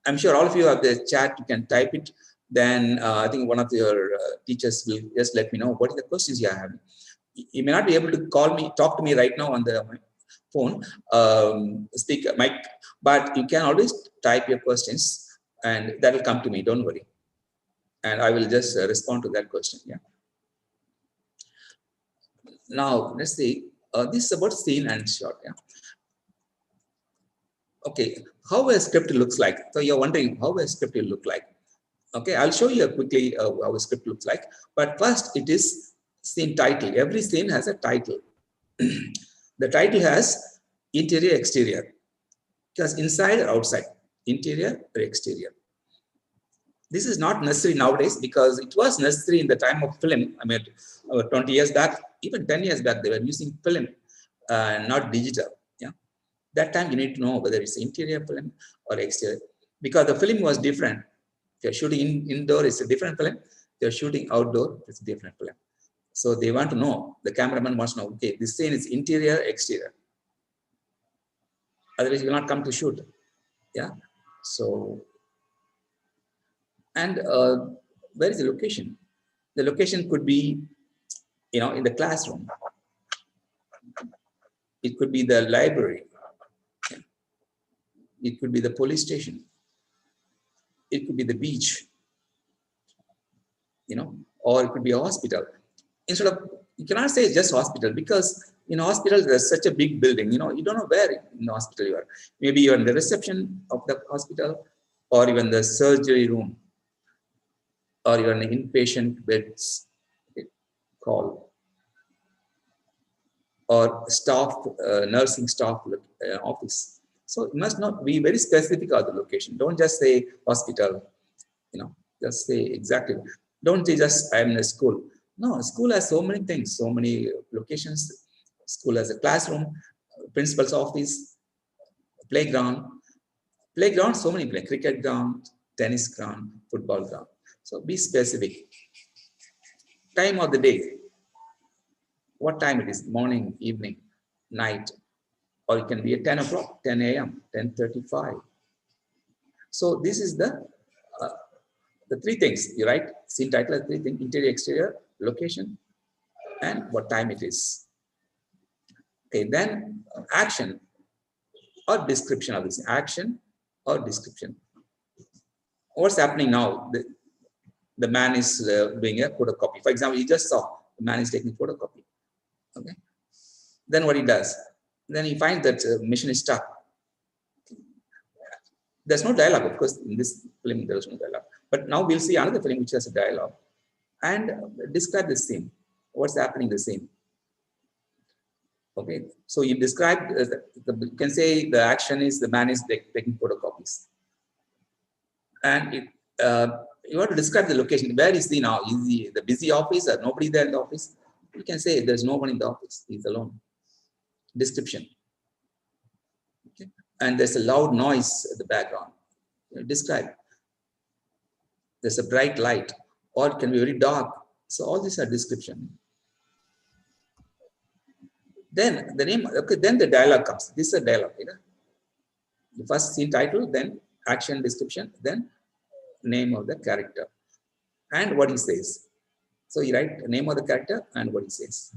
I'm sure all of you have the chat. You can type it. Then I think one of your teachers will just let me know what are the questions you are having. You may not be able to talk to me right now on the phone, speaker mic, but you can always type your questions, and that will come to me. Don't worry, and I will just respond to that question. Yeah. Now let's see. This is about scene and shot. Yeah. Okay, how a script looks like. So you're wondering how a script will look like. Okay, I'll show you quickly how a script looks like. But first, it is scene title. Every scene has a title. The title has interior, exterior. Because inside or outside, interior or exterior. This is not necessary nowadays because it was necessary in the time of film. I mean, 20 years back, even 10 years back, they were using film, not digital. Yeah, that time you need to know whether it's interior film or exterior, because the film was different. If you're shooting indoor, it's a different film. If you're shooting outdoor, it's a different film. So they want to know, the cameraman wants to know, okay, this scene is interior, exterior. Otherwise, you will not come to shoot. Yeah. So, and where is the location? The location could be, in the classroom. It could be the library. It could be the police station. It could be the beach, or it could be a hospital. Instead of, you cannot say just hospital, because in hospital, there's such a big building, you don't know where in the hospital you are. Maybe you're in the reception of the hospital, or even the surgery room, or you're in the inpatient beds call, or staff, nursing staff office. So you must not be very specific of the location. Don't just say hospital, just say exactly. Don't say just I'm in a school. No, school has so many things, so many locations. School has a classroom, principal's office, playground. Playground, so many places, cricket ground, tennis ground, football ground. So be specific. Time of the day. What time it is? Morning, evening, night. Or it can be at 10 o'clock, 10 a.m., 10:35. So this is the 3 things. You write scene title as 3 things: interior, exterior, location, and what time it is. Okay, then action or description of this. Action or description. What's happening now? The man is doing a photocopy. For example, you just saw the man is taking photocopy. Okay. Then what he does? Then he finds that mission is stuck. There's no dialogue, of course. In this film, there is no dialogue. But now we'll see another film which has a dialogue. And describe the scene. What's happening in the scene? Okay, so you describe, you can say the action is the man is taking photocopies. And you want to describe the location. Where is he now? Is he the busy office or nobody there in the office? You can say there's no one in the office. He's alone. Description. Okay. And there's a loud noise at the background. Describe. There's a bright light, or it can be very dark. So all these are description. Then the name. Okay. Then the dialogue comes. This is a dialogue. You know? The first scene title, then action description, then name of the character and what he says. So you write the name of the character and what he says.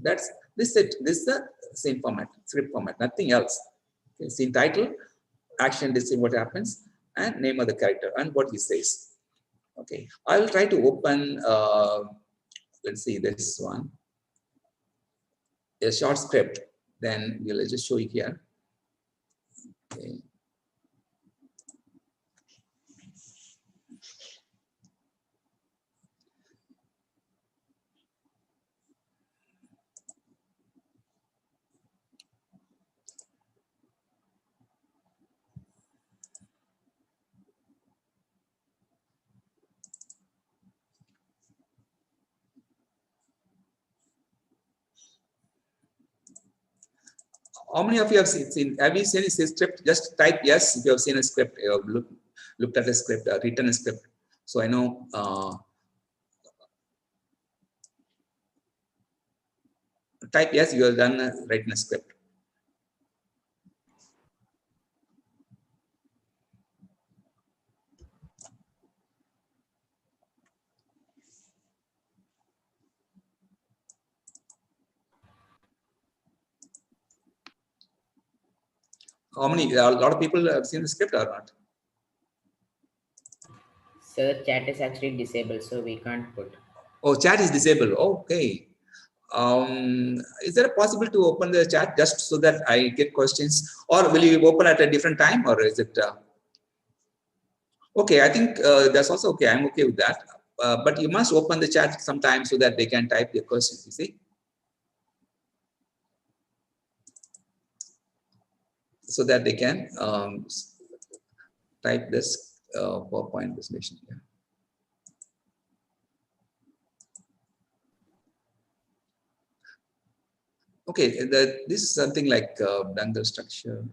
That's this is the same format, script format, nothing else. Okay, scene title, action description, what happens, and name of the character and what he says. Okay, I will try to open. Let's see this one, a short script. Then we'll just show you here. Okay. How many of you have seen? Have you seen a script? Just type yes if you have seen a script. You have looked at a script, written a script. So I know. Type yes. You have done written a script. How many? A lot of people have seen the script or not? Sir, chat is actually disabled, so we can't put. Oh, chat is disabled. Okay. Is there a possible to open the chat just so that I get questions, or will you open at a different time, or is it? Okay, I think that's also okay. I'm okay with that. But you must open the chat sometime so that they can type their questions. You see. So that they can type this PowerPoint presentation here. Okay, this is something like Dangle structure.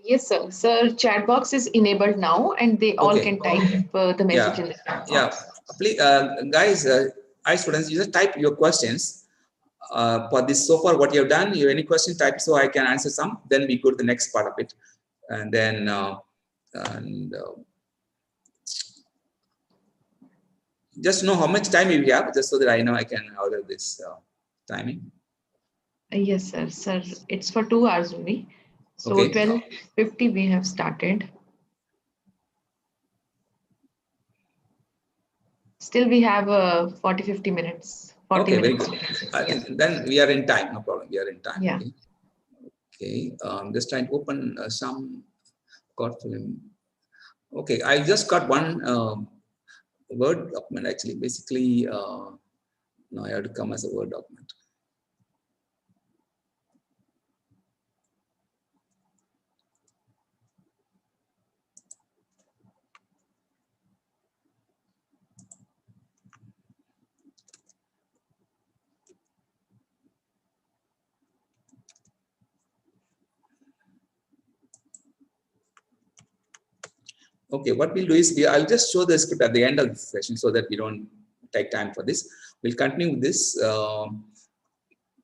Yes, sir. Sir, chat box is enabled now, and they all can type the message in the chat box. Yeah, please, guys, hi students, you just type your questions for this so far. What you have done, you have any question, type so I can answer some. Then we go to the next part of it, and then just know how much time you have, just so that I know I can order this timing. Yes, sir. Sir, it's for 2 hours only. So 12:50 we have started. Still we have 40-50 minutes. 40 okay, minutes. very good. I think then we are in time, no problem. We are in time. Yeah. Okay. Just trying to open some code film. Okay, I just got one Word document actually. Basically, now I have to come as a Word document. Okay, what we'll do is I'll just show the script at the end of the session so that we don't take time for this. We'll continue with this.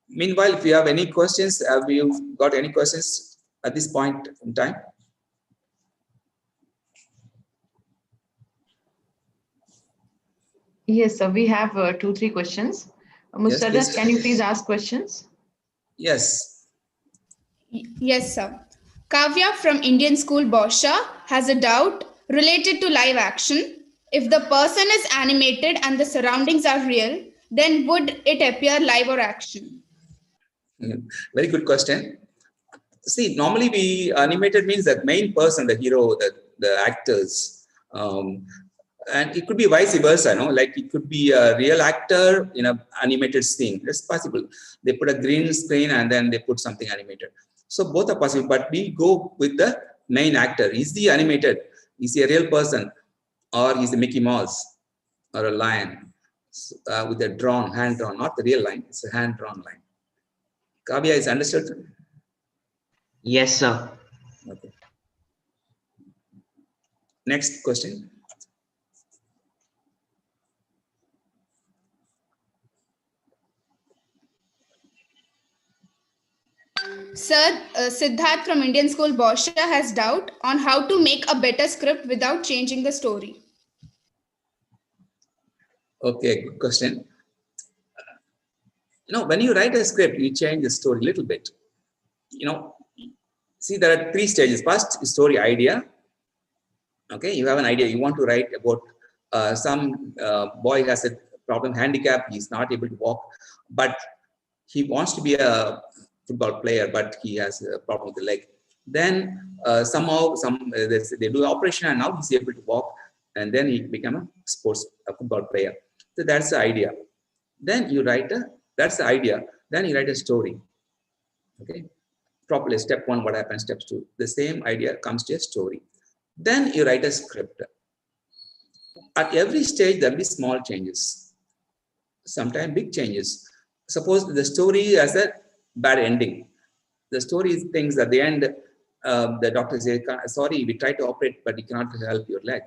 Meanwhile, if you have any questions, have you got any questions at this point in time? Yes, sir. We have 2-3 questions. Mr. Yes, can you please ask questions? Yes. Yes, sir. Kavya from Indian School Bosha has a doubt related to live action. If the person is animated and the surroundings are real, then would it appear live or action? Very good question. See, normally we animated means that main person, the hero, the actors. And it could be vice versa, like it could be a real actor in an animated scene. It's possible. They put a green screen and then they put something animated. So both are possible, but we go with the main actor. Is he animated? Is he a real person? Or is he Mickey Mouse or a lion with a hand drawn, not the real line, it's a hand drawn line. Kavya, is understood? Yes, sir. Okay. Next question. Sir, Siddharth from Indian School Bosha has doubt on how to make a better script without changing the story. Okay, good question. When you write a script, you change the story a little bit. See, there are 3 stages. First, story idea. Okay, you have an idea. You want to write about some boy has a problem, handicap. He's not able to walk, but he wants to be a football player, but he has a problem with the leg. Then somehow they do the operation and now he's able to walk, and then he become a football player. So that's the idea. Then you write that's the idea. Then you write a story. Okay, properly. Step 1, what happens? Step 2, the same idea comes to a story. Then you write a script. At every stage, there will be small changes, sometimes big changes. Suppose the story has a bad ending. The story thinks at the end, the doctor says, sorry, we tried to operate, but you cannot help your leg.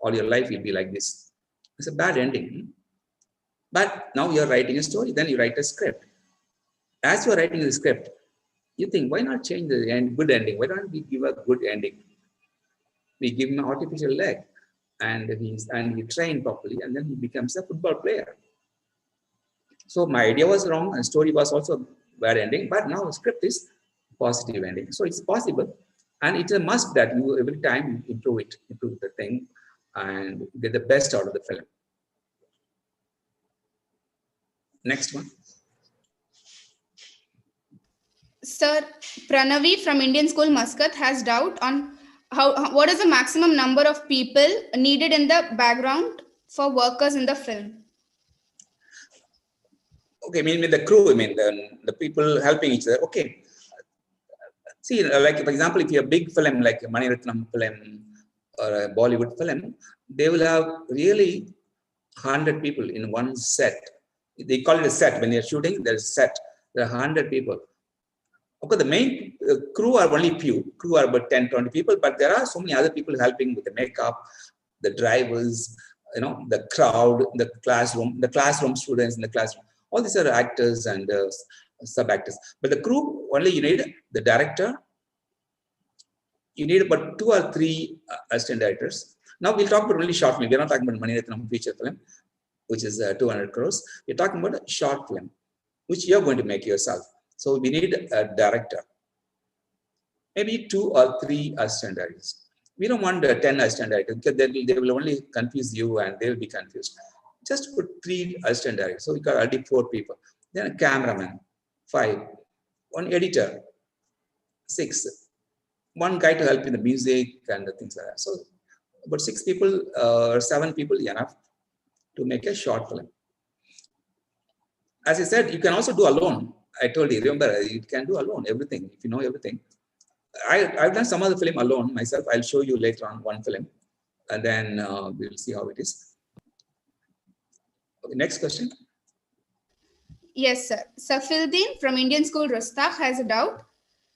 All your life will be like this. It's a bad ending. But now you're writing a story, then you write a script. As you're writing the script, you think, why not change the good ending? Why don't we give a good ending? We give him an artificial leg and he trained properly, and then he becomes a football player. So my idea was wrong and story was also bad ending, but now the script is positive ending. So it's possible, and it's a must that you every time improve the thing and get the best out of the film. Next one. Sir, Pranavi from Indian School Muscat has doubt on what is the maximum number of people needed in the background for workers in the film. Okay, I mean the crew, the people helping each other. Okay. See, like for example, if you have a big film like a Mani Ratnam film or a Bollywood film, they will have really 100 people in one set. They call it a set. When they're shooting, there's a set. There are 100 people. Okay, the main crew are only few. Crew are about 10, 20 people, but there are so many other people helping with the makeup, the drivers, the crowd, the classroom students in the classroom. All these are actors and sub-actors. But the crew, only you need the director. You need about 2 or 3 assistant directors. Now we'll talk about only short film. We're not talking about Mani Ratnam feature film, which is 200 crores. We're talking about a short film, which you're going to make yourself. So we need a director. Maybe 2 or 3 assistant directors. We don't want 10 assistant directors because they will only confuse you and they will be confused. Just put 3 assistant directors. So we got already 4 people. Then a cameraman, 5. 1 editor, 6. 1 guy to help in the music and the things like that. So about 6 people or 7 people enough to make a short film. As I said, you can also do alone. I told you, remember, you can do alone everything if you know everything. I've done some of the film alone myself. I'll show you later on one film, and then we'll see how it is. Okay, next question. Yes, sir. Safildin from Indian School Rostakh has a doubt.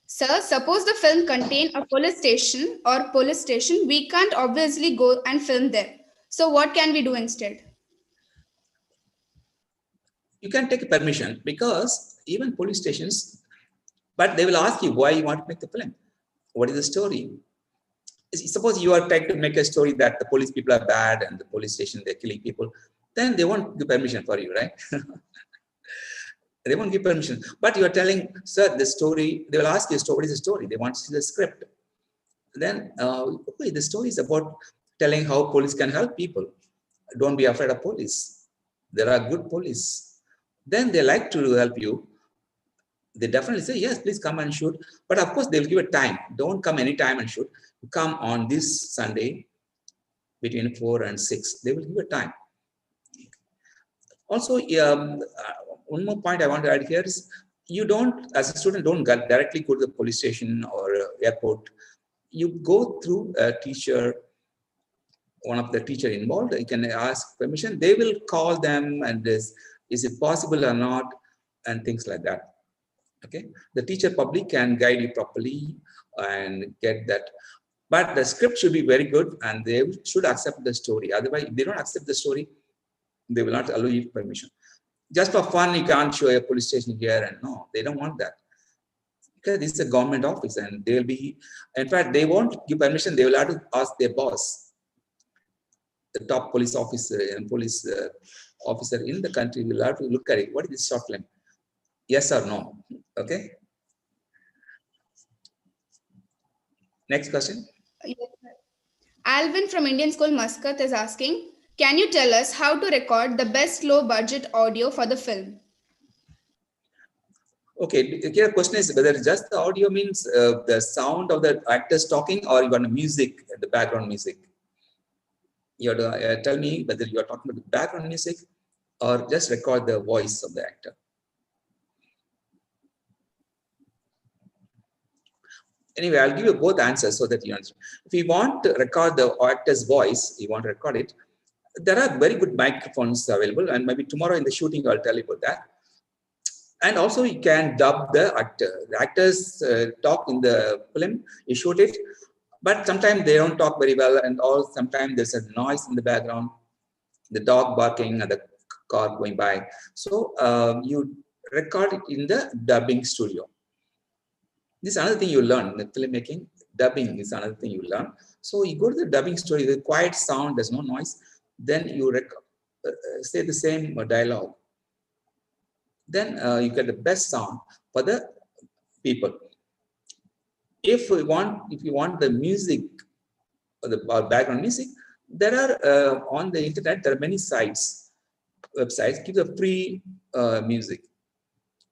Sir, suppose the film contain a police station, we can't obviously go and film there. So what can we do instead? You can take permission because even police stations, but they will ask you why you want to make the film. What is the story? Suppose you are trying to make a story that the police people are bad and the police station, they're killing people, then they won't give permission for you, right? They won't give permission. But you are telling, sir, the story, they will ask you, what is the story? They want to see the script. Then, okay, the story is about telling how police can help people. Don't be afraid of police. There are good police. Then they like to help you. They definitely say, yes, please come and shoot. But of course, they'll give a time. Don't come anytime and shoot. come on this Sunday between 4 and 6. They will give a time. Also, one more point I want to add here is you don't, as a student, don't directly go to the police station or airport. You go through a teacher, one of the teacher involved. You can ask permission. They will call them and is it possible or not, and things like that. Okay, the teacher public can guide you properly and get that. But the script should be very good and they should accept the story. Otherwise, if they don't accept the story, they will not allow you permission. Just for fun, you can't show a police station here, and no, they don't want that. Because this is a government office and they'll be, in fact, they won't give permission. They will have to ask their boss, the top police officer and police officer in the country will have to look at it. What is this short film? Yes or no? Okay. Next question. Yes, sir. Alvin from Indian School Muscat is asking, can you tell us how to record the best low budget audio for the film? Okay, here the question is whether just the audio means the sound of the actors talking, or you want music, the background music. You have to tell me whether you are talking about the background music or just record the voice of the actor. Anyway, I'll give you both answers so that you understand. If you want to record the actor's voice, you want to record it, there are very good microphones available, and maybe tomorrow in the shooting, I'll tell you about that. And also you can dub the actor. The actors talk in the film, you shoot it, but sometimes they don't talk very well, and all sometimes there's a noise in the background, the dog barking and the car going by. So you record it in the dubbing studio. This is another thing you learn in the filmmaking. Dubbing is another thing you learn. So you go to the dubbing studio, the quiet sound, there's no noise. Then you say the same dialogue. Then you get the best sound for the people. If you want the music or the background music, there are on the internet there are many websites give the free music.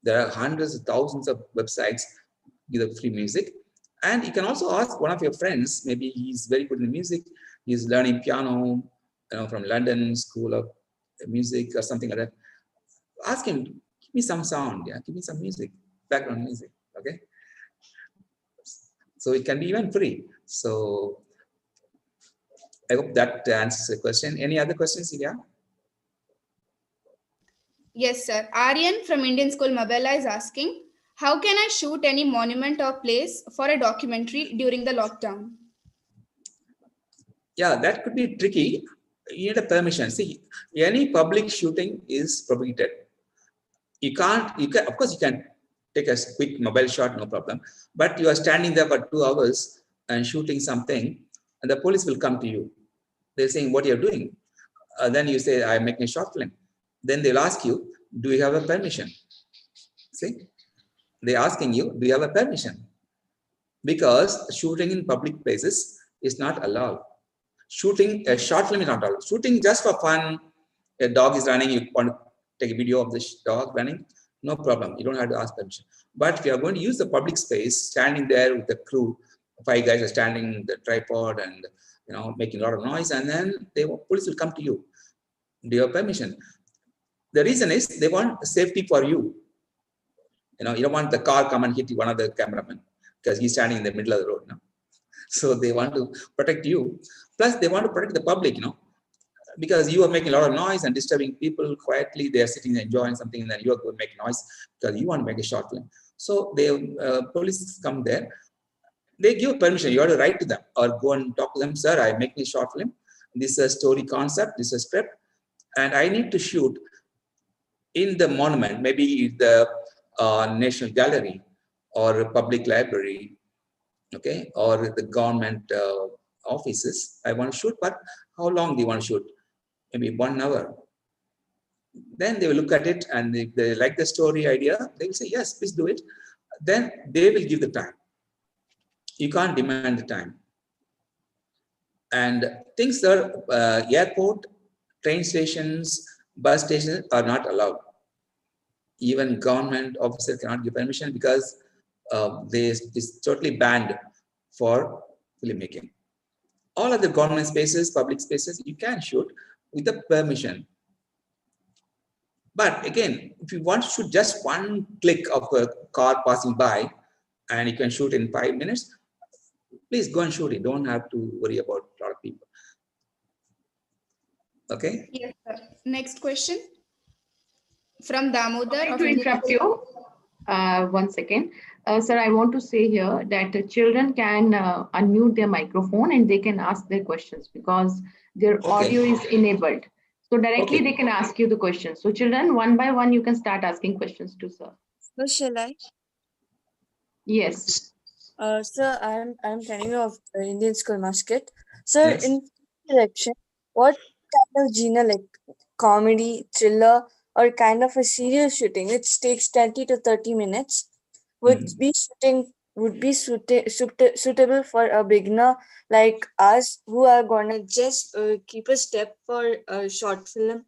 There are hundreds of thousands of websites give the free music, and you can also ask one of your friends. Maybe he's very good in music. He's learning piano, from London School of Music or something like that. Ask him, give me some sound, yeah, give me some music, background music, okay? So it can be even free. So I hope that answers the question. Any other questions, Ilya? Yes, sir. Aryan from Indian School Mabella is asking, how can I shoot any monument or place for a documentary during the lockdown? Yeah, that could be tricky. You need a permission. See, any public shooting is prohibited. You can, of course, you can take a quick mobile shot, no problem. But you are standing there for 2 hours and shooting something, and the police will come to you. They're saying, what you're doing? Then you say, I'm making a short film. Then they'll ask you, do you have a permission? See, they're asking you, do you have a permission? Because shooting in public places is not allowed. Shooting a short film is not allowed. Shooting just for fun, a dog is running, you want to take a video of the dog running, no problem. You don't have to ask permission. But if you are going to use the public space, standing there with the crew, 5 guys are standing the tripod and making a lot of noise, and then police will come to you. Do you have permission? The reason is they want safety for you. You don't want the car come and hit one of the cameramen because he's standing in the middle of the road. So they want to protect you. Plus, they want to protect the public, because you are making a lot of noise and disturbing people quietly. They are sitting there enjoying something, and then you are going to make noise because you want to make a short film. So police come there. They give permission. You have to write to them or go and talk to them. Sir, I'm making a short film. This is a story concept. This is a script. And I need to shoot in the monument, maybe the National Gallery or a public library, okay, or the government offices. I want to shoot, but how long do you want to shoot? Maybe 1 hour. Then they will look at it, and if they like the story idea, they will say, yes, please do it. Then they will give the time. You can't demand the time. And things are airport, train stations, bus stations are not allowed. Even government officers cannot give permission because it's totally banned for filmmaking. All other government spaces, public spaces, you can shoot with the permission. But again, if you want to shoot just one click of a car passing by and you can shoot in 5 minutes, please go and shoot it. Don't have to worry about a lot of people. Okay? Yes, sir. Next question from Damodar. Sorry of to interrupt you. 1 second. Sir, I want to say here that children can unmute their microphone and they can ask their questions because their audio is enabled. So directly they can ask you the questions. So children, one by one, you can start asking questions to sir. So shall I? Yes. Sir, I'm training of Indian School Musket. Sir, Yes. in direction, what kind of genre, like comedy, thriller, or kind of a serious shooting, which takes 20 to 30 minutes, would be suitable for a beginner like us who are gonna just keep a step for a short film.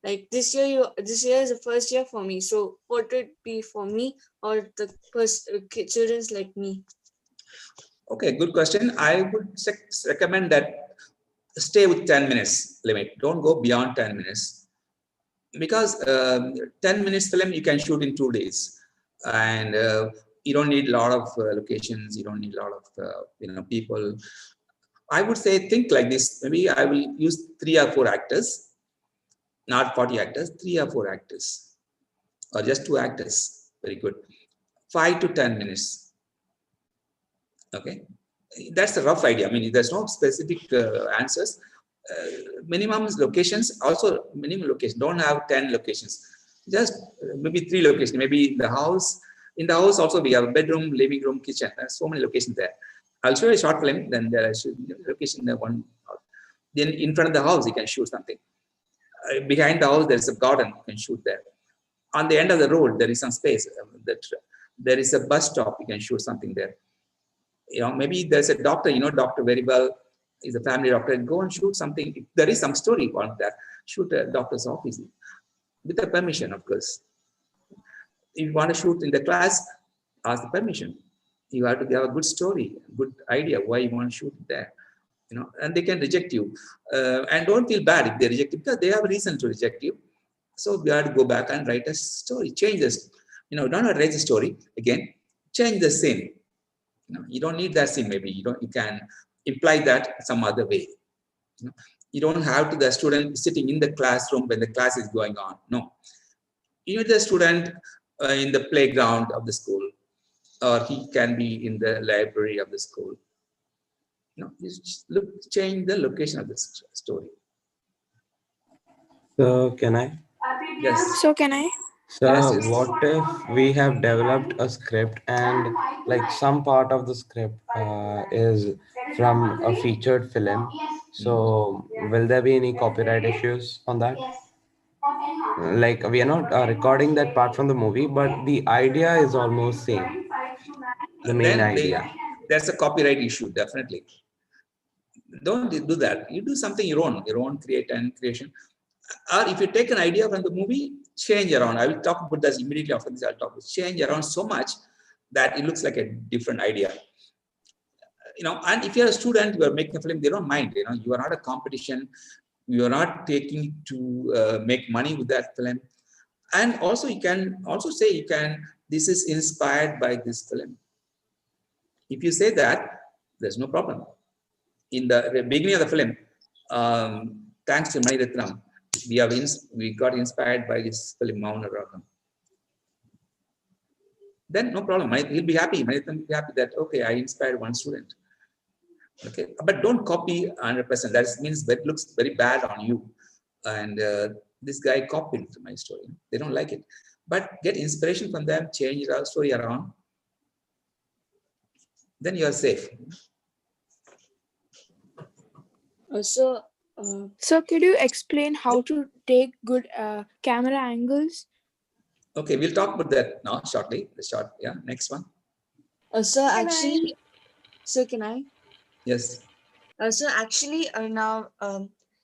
Like this year is the first year for me. So what would it be for me or the children's like me? Okay, good question. I would recommend that stay with 10 minutes limit. Don't go beyond 10 minutes. Because 10 minutes film you can shoot in 2 days. And you don't need a lot of locations. You don't need a lot of people. I would say think like this. Maybe I will use 3 or 4 actors, not 40 actors, 3 or 4 actors, or just 2 actors. Very good. 5 to 10 minutes. Okay, that's a rough idea. I mean, there's no specific answers. Minimum locations, also minimum location. Don't have 10 locations. Just maybe 3 locations. Maybe in the house. In the house also we have a bedroom, living room, kitchen. There's so many locations there. I'll show you a short film. Then there should be a location in the one. Then in front of the house you can shoot something. Behind the house there is a garden. You can shoot there. On the end of the road there is some space. There is a bus stop. You can shoot something there. Maybe there's a doctor, doctor very well, is a family doctor, go and shoot something. If there is some story on that, shoot a doctor's office with the permission, of course. If you want to shoot in the class, ask the permission. You have to have a good story, good idea why you want to shoot there, and they can reject you. And don't feel bad if they reject you because they have a reason to reject you. So we have to go back and write a story, change this, don't write the story again, change the scene. You don't need that scene. Maybe you can imply that some other way. You don't have to the student sitting in the classroom when the class is going on. No, you need the student in the playground of the school, or he can be in the library of the school. You just change the location of the story. So can I? Yes. So can I? So Yes. what if we have developed a script and like some part of the script is from a featured film? So will there be any copyright issues on that? Like we are not recording that part from the movie, but the idea is almost same. The main idea. There's a copyright issue, definitely. Don't do that. You do something your own creation. Or if you take an idea from the movie, change around. I will talk about this immediately after this. I'll talk about change around so much that it looks like a different idea. And if you're a student, you are making a film, they don't mind. You are not a competition. You are not taking to make money with that film. And also, you can also say this is inspired by this film. If you say that, there's no problem. In the beginning of the film, thanks to Mani Ratnam, we got inspired by this film Mauna Ragam. Then no problem. He'll be happy. Mani Ratnam will be happy that okay, I inspired one student. Okay, but don't copy 100%. That means it looks very bad on you. And this guy copied my story. They don't like it. But get inspiration from them, change your story around. Then you are safe. So could you explain how to take good camera angles? Okay, we'll talk about that now shortly. Next one. So can I? Yes. So actually, now,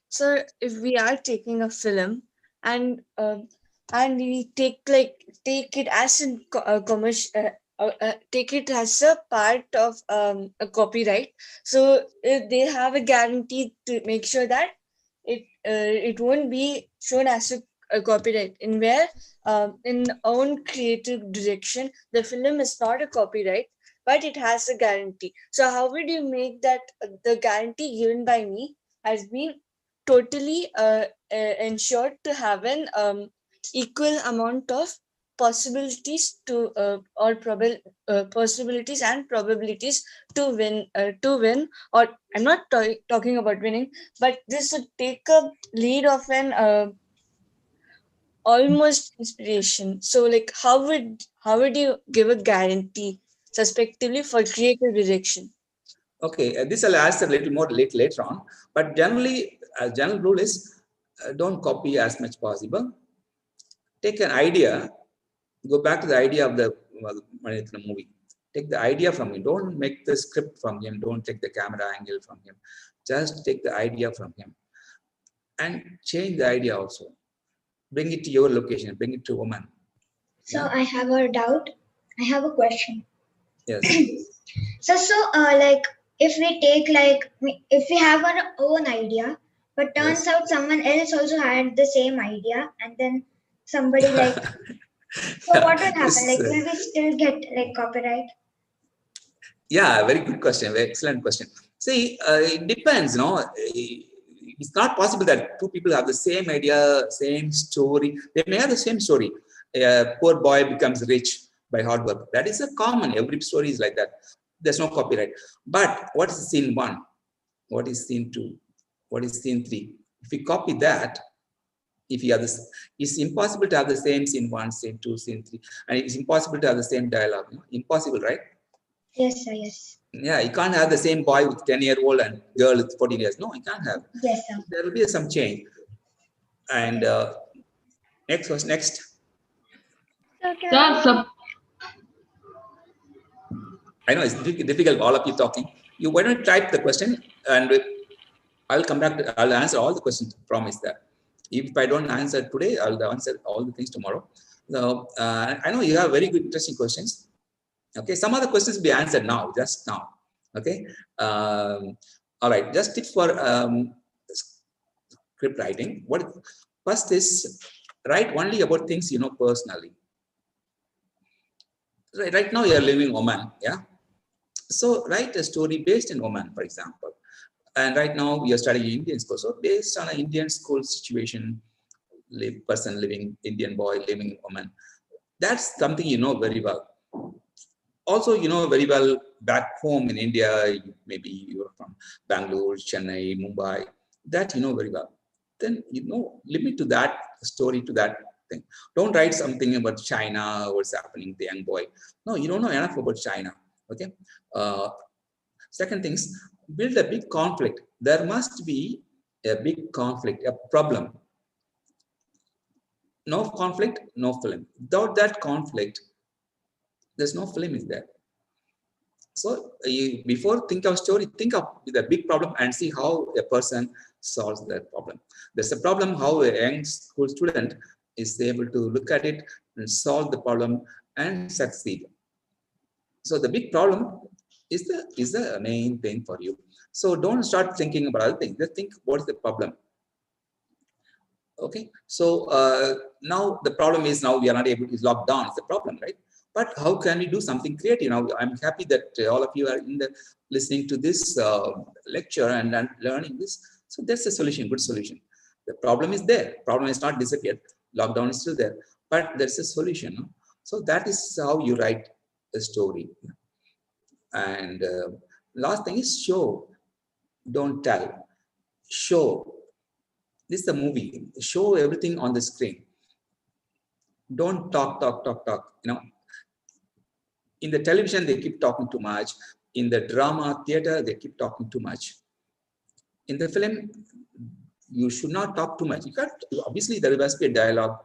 sir, if we are taking a film and we take it as a commercial take it as a part of a copyright. So they have a guarantee to make sure that it won't be shown as a copyright. In where in own creative direction, the film is not a copyright, but it has a guarantee. So how would you make that the guarantee given by me has been totally ensured to have an equal amount of possibilities to possibilities and probabilities to win, or I'm not talking about winning, but this would take a lead of an almost inspiration. So like how would you give a guarantee suspectively for creative direction? Okay, this I'll ask a little more later on. But generally, general rule is don't copy as much possible. Take an idea, go back to the idea of the movie. Take the idea from him. Don't make the script from him. Don't take the camera angle from him. Just take the idea from him and change the idea also. Bring it to your location. Bring it to woman. So yeah? I have a doubt. I have a question. Yes. So like if we take if we have our own idea, but turns out someone else also had the same idea, and then somebody like so what will happen? Like will we still get like copyright? Yeah, very good question. Very excellent question. See, it depends, it's not possible that two people have the same idea, same story. They may have the same story. A poor boy becomes rich by hard work. That is a common. Every story is like that. There's no copyright. But what is scene 1? What is scene 2? What is scene 3? If we copy that, if you have this, it's impossible to have the same scene 1, scene 2, scene 3, and it's impossible to have the same dialogue. Impossible, right? Yes, sir. Yes. Yeah, you can't have the same boy with 10-year-old and girl with 14 years. No, you can't have. Yes, sir. There will be some change. And next was next. Sir, I know it's difficult. All of you talking. You why don't type the question and I'll come back. I'll answer all the questions. Promise that. If I don't answer today, I'll answer all the things tomorrow. So I know you have very good, interesting questions. Okay, some other questions will be answered now, just now. Okay, all right. Just tips for script writing. First is write only about things you know personally. Right now you are living in Oman, yeah. So write a story based in Oman, for example. And right now we are studying Indian school. So based on an Indian school situation, person living, Indian boy living in Oman, that's something you know very well. Also, you know very well back home in India, maybe you're from Bangalore, Chennai, Mumbai, that you know very well. Then, limit to that story, to that thing. Don't write something about China, what's happening, the young boy. No, you don't know enough about China, okay? Second things, build a big conflict. There must be a big conflict, a problem. No conflict, no film. Without that conflict, there's no film is there. So before think of story, think of the big problem and see how a person solves that problem. There's a problem how a young school student is able to look at it and solve the problem and succeed. So the big problem is the main thing for you. So don't start thinking about other things. Just think what's the problem. Okay. So now the problem is now we are not able to lock down. It's the problem, right? But how can we do something creative? Now, I'm happy that all of you are listening to this lecture and learning this. So that's a solution, good solution. The problem is there. Problem is not disappeared. Lockdown is still there, but there's a solution. No? So that is how you write a story. And last thing is show, don't tell. Show. This is a movie. Show everything on the screen. Don't talk. In the television, they keep talking too much. In the drama theater, they keep talking too much. In the film, you should not talk too much. You can't, obviously, there must be a dialogue,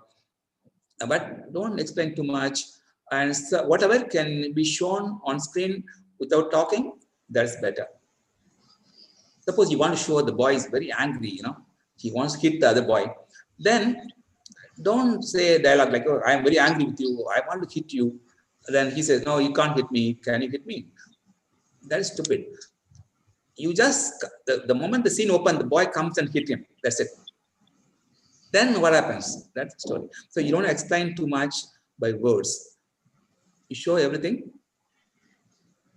but don't explain too much. And so whatever can be shown on screen without talking, that's better. Suppose you want to show the boy is very angry, he wants to hit the other boy. Then don't say a dialogue like, oh, I'm very angry with you. I want to hit you. Then he says, no, you can't hit me. Can you hit me? That is stupid. You just, the moment the scene opens, the boy comes and hit him. That's it. Then what happens? That's the story. So you don't explain too much by words. You show everything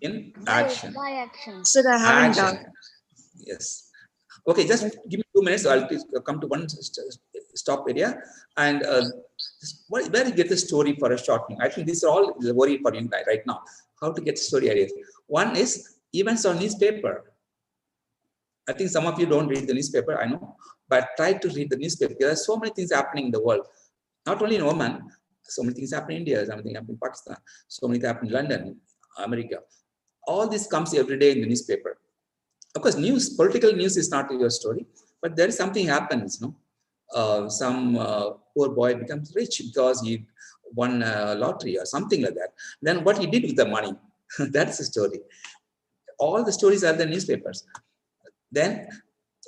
in action. By action. So I haven't done. Action. Yes. Okay, just give me 2 minutes. I'll come to one stop area. And where you get the story for a short film? I think these are all the worry for you right now. How to get story ideas. One is events on newspaper. I think some of you don't read the newspaper, I know, but try to read the newspaper. There are so many things happening in the world. Not only in Oman, so many things happen in India, so many things happen in Pakistan, so many things happen in London, America. All this comes every day in the newspaper. Of course, political news is not your story, but there is something happens, no? Some poor boy becomes rich because he won a lottery or something like that. Then what he did with the money, that's the story. All the stories are the newspapers. Then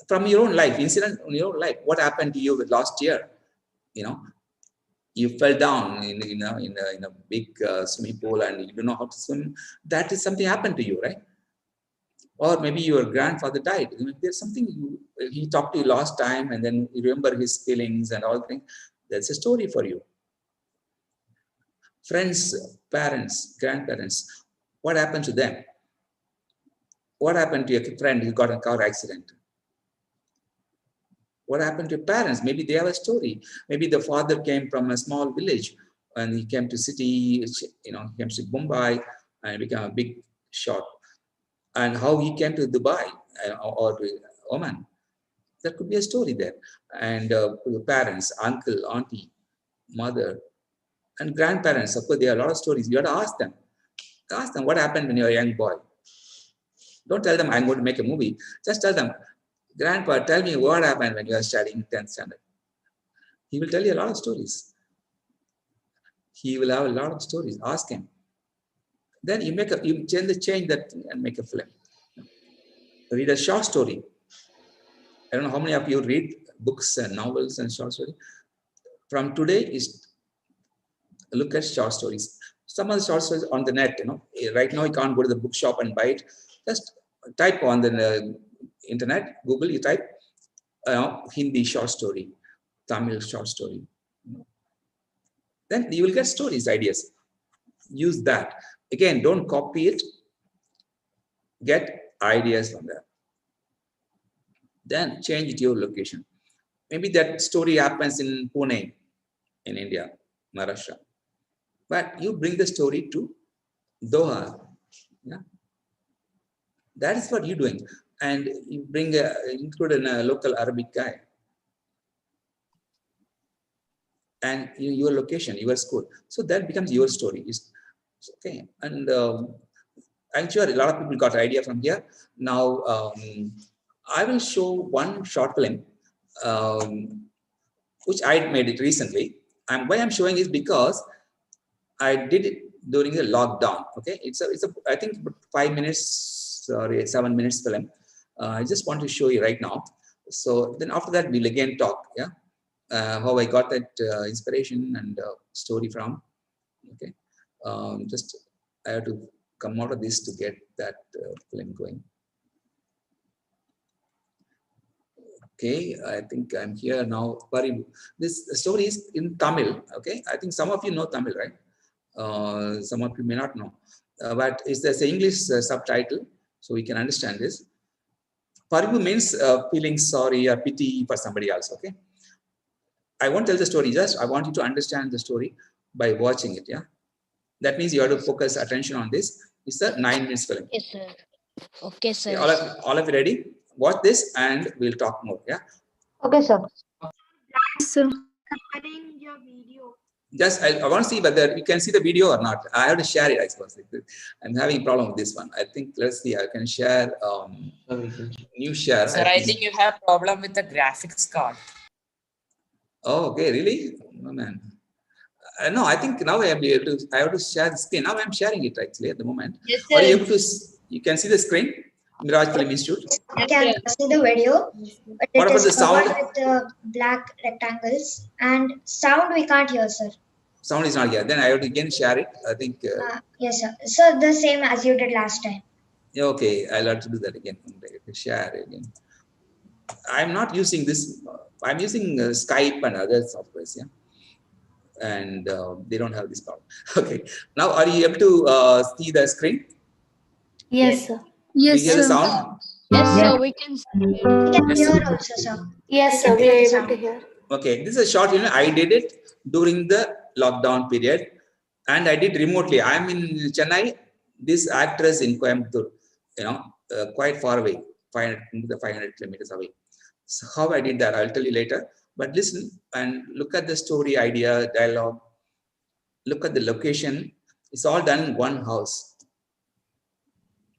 from your own life, incident in your own life, what happened to you last year? You know, you fell down in a big swimming pool and you don't know how to swim. That is something happened to you, right? Or maybe your grandfather died. There's something he talked to you last time and then you remember his feelings and all things. That's a story for you. Friends, parents, grandparents, what happened to them? What happened to your friend who got in a car accident? What happened to your parents? Maybe they have a story. Maybe the father came from a small village and he came to city, he came to Mumbai and became a big shot. And how he came to Dubai or Oman. There could be a story there. And your parents, uncle, auntie, mother, and grandparents. Of course, there are a lot of stories. You have to ask them. Ask them what happened when you were a young boy. Don't tell them I'm going to make a movie. Just tell them, Grandpa, tell me what happened when you were studying 10th standard. He will tell you a lot of stories. He will have a lot of stories. Ask him. Then you change that and make a film. Read a short story. I don't know how many of you read books and novels and short stories. From today is look at short stories. Some of the short stories on the net, right now you can't go to the bookshop and buy it. Just type on the internet, Google, you type Hindi short story, Tamil short story. Then you will get stories, ideas. Use that. Again, don't copy it. Get ideas from there. Then change it to your location. Maybe that story happens in Pune, in India, Maharashtra. But you bring the story to Doha. Yeah? That is what you're doing. And you include a local Arabic guy. And your location, your school. So that becomes your story. Okay. And I'm sure a lot of people got an idea from here. Now, I will show one short film, which I made it recently. And why I'm showing is because I did it during the lockdown. Okay, it's a I think 5 minutes or a 7 minutes film. I just want to show you right now. So then after that we'll again talk. Yeah, how I got that inspiration and story from. Okay, just I have to come out of this to get that film going. Okay, I think I'm here now. This story is in Tamil. Okay, I think some of you know Tamil, right? Some of you may not know, but there's an English subtitle, so we can understand this. Parivu means feeling sorry or pity for somebody else. Okay, I won't tell the story. Just I want you to understand the story by watching it. Yeah, that means you have to focus attention on this. It's a 9 minutes film. Yes, sir. Okay, sir. Okay, all of you ready? Watch this and we'll talk more. Yeah. Okay, sir. So, your video. Just I want to see whether you can see the video or not. I have to share it, I suppose. I'm having a problem with this one. I think let's see. I can share new share. Sir, I think you have problem with the graphics card. Oh, okay, really? Oh man. No, I think now I have to share the screen. Now I'm sharing it actually at the moment. Yes, Are you sir. able to? You can see the screen, Miraj Film Institute. I can see the video, but What it about the is covered sound? with black rectangles, and sound we can't hear, sir. Sound is not here. Then I have to again share it. I think. Yes, sir. So the same as you did last time. Okay, I'll have to do that again. Share again. I'm not using this. I'm using Skype and other softwares. Yeah. And they don't have this problem. Okay. Now, are you able to see the screen? Yes, sir. You hear the sound? Yes, Yes. sir. We can. We can hear also, sir. Yes, We sir. can We hear are the able sound. to hear. Okay, this is a short, I did it during the lockdown period and I did remotely. I'm in Chennai, this actress in Coimbatore, quite far away, 500 kilometers away. So how I did that, I'll tell you later. But listen and look at the story, idea, dialogue, look at the location. It's all done in one house.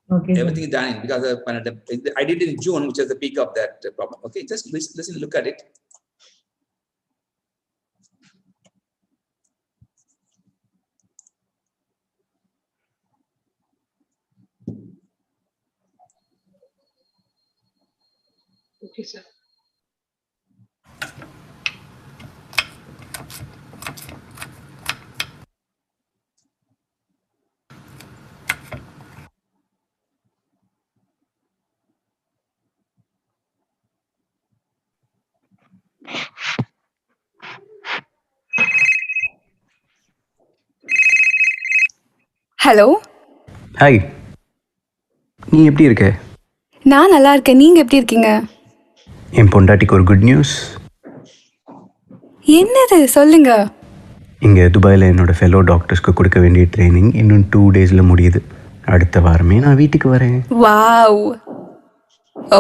Okay. Everything is done because of, I did it in June, which is the peak of that problem. Okay, just listen, look at it. Okay, sir. Hello hi, நீ எப்படி இருக்க? நான் நல்லா இருக்கேன். நீங்க எப்படி இருக்கீங்க? என் பொண்டாட்டிக்கு ஒரு குட் நியூஸ். என்னது சொல்லுங்க. இங்கே துபாயில் என்னோடய ஃபெலோ டாக்டர்ஸ்க்கு கொடுக்க வேண்டிய ட்ரைனிங் இன்னும் 2 டேஸில் முடியுது. அடுத்த வாரமே நான் வீட்டுக்கு வரேன். Wow,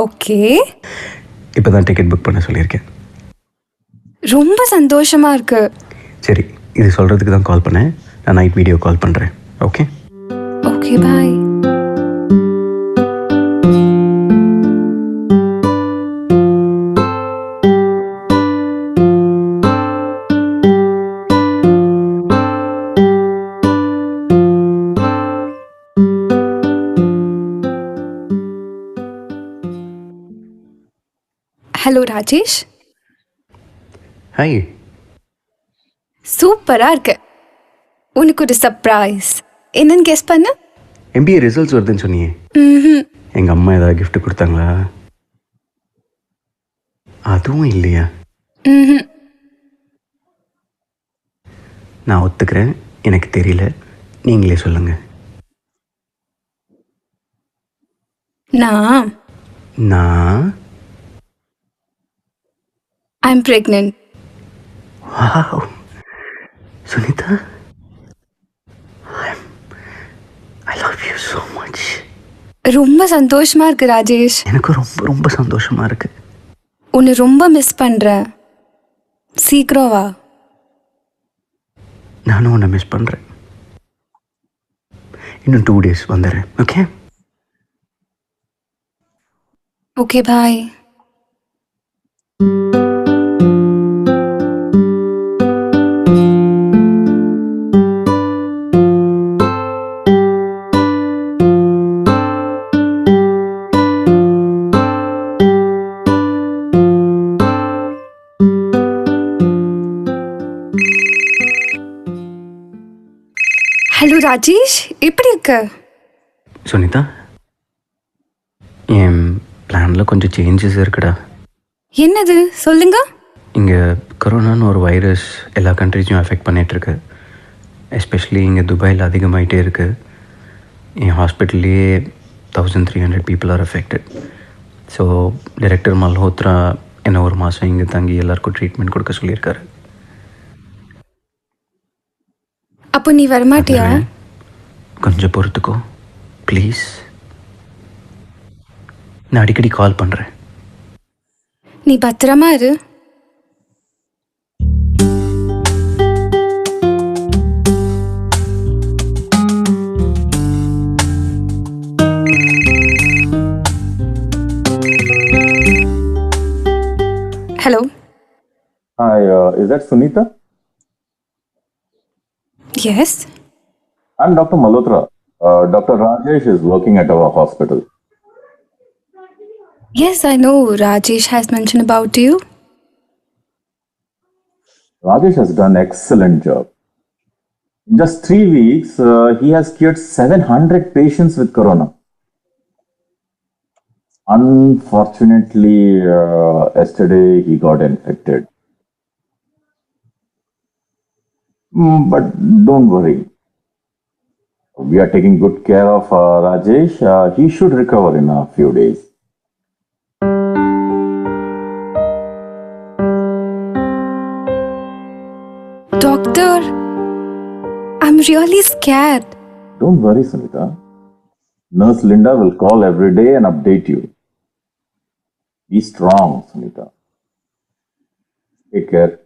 okay. இப்போ தான் டிக்கெட் புக் பண்ண சொல்லியிருக்கேன். ரொம்ப சந்தோஷமா இருக்கு. சரி, இது சொல்கிறதுக்கு தான் கால் பண்ணேன். நான் நைட் வீடியோ கால் பண்ணுறேன். ஓகே ஓகே, பாய். ஹலோ ராஜேஷ். ஹாய். சூப்பரா இருக்கு. உனக்கு ஒரு சர்ப்ரைஸ். என்னன்னு கெஸ் பண்ணு. MBA ரிசல்ட்ஸ் வருதுன்னு சொன்னியே, எங்கள் அம்மா ஏதாவது கிஃப்ட் கொடுத்தாங்களா? அதுவும் இல்லையா? நான் ஒத்துக்கிறேன், எனக்கு தெரியல, நீங்களே சொல்லுங்க. நான் I'm pregnant. Wow. Sunita, I love you so much. ரொம்ப சந்தோஷமா இருக்கு ராஜேஷ். எனக்கு ரொம்ப ரொம்ப சந்தோஷமா இருக்கு. உன்னை ரொம்ப மிஸ் பண்றேன். சீக்கிரம் வா. நானும் உன்னை மிஸ் பண்றேன். இன்னும் 2 days வந்துடுறேன். ஓகே ஓகே, பாய். ஹலோ ராஜேஷ், எப்படி இருக்க? சுனிதா, என் பிளானில் கொஞ்சம் சேஞ்சஸ் இருக்குடா. என்னது சொல்லுங்க. இங்கே கொரோனான்னு ஒரு வைரஸ் எல்லா கண்ட்ரீஸையும் அஃபெக்ட் பண்ணிகிட்ருக்கு. எஸ்பெஷலி இங்கே துபாயில் அதிகமாகிட்டே இருக்குது. என் ஹாஸ்பிட்டல்லையே 1300 people R affected. So director Malhotra என்ன ஒரு மாதம் இங்கே தங்கி எல்லாருக்கும் ட்ரீட்மெண்ட் கொடுக்க சொல்லியிருக்காரு. அப்போ நீ வரமாட்டியா? கொஞ்சம் பொறுத்துக்கோ ப்ளீஸ். நான் அடிக்கடி கால் பண்ணுறேன். நீ பத்திரமா இரு. Hello. Hi, is that Sunita? Yes. I'm Dr. Malhotra. Dr. Rajesh is working at our hospital. Yes, I know Rajesh has mentioned about you. Rajesh has done excellent job. In just 3 weeks, he has cured 700 patients with corona. Unfortunately, yesterday he got infected. But don't worry. We are taking good care of Rajesh. He should recover in a few days. Doctor, I'm really scared. Don't worry, Sunita. Nurse Linda will call every day and update you. Be strong, Sunita. Take care.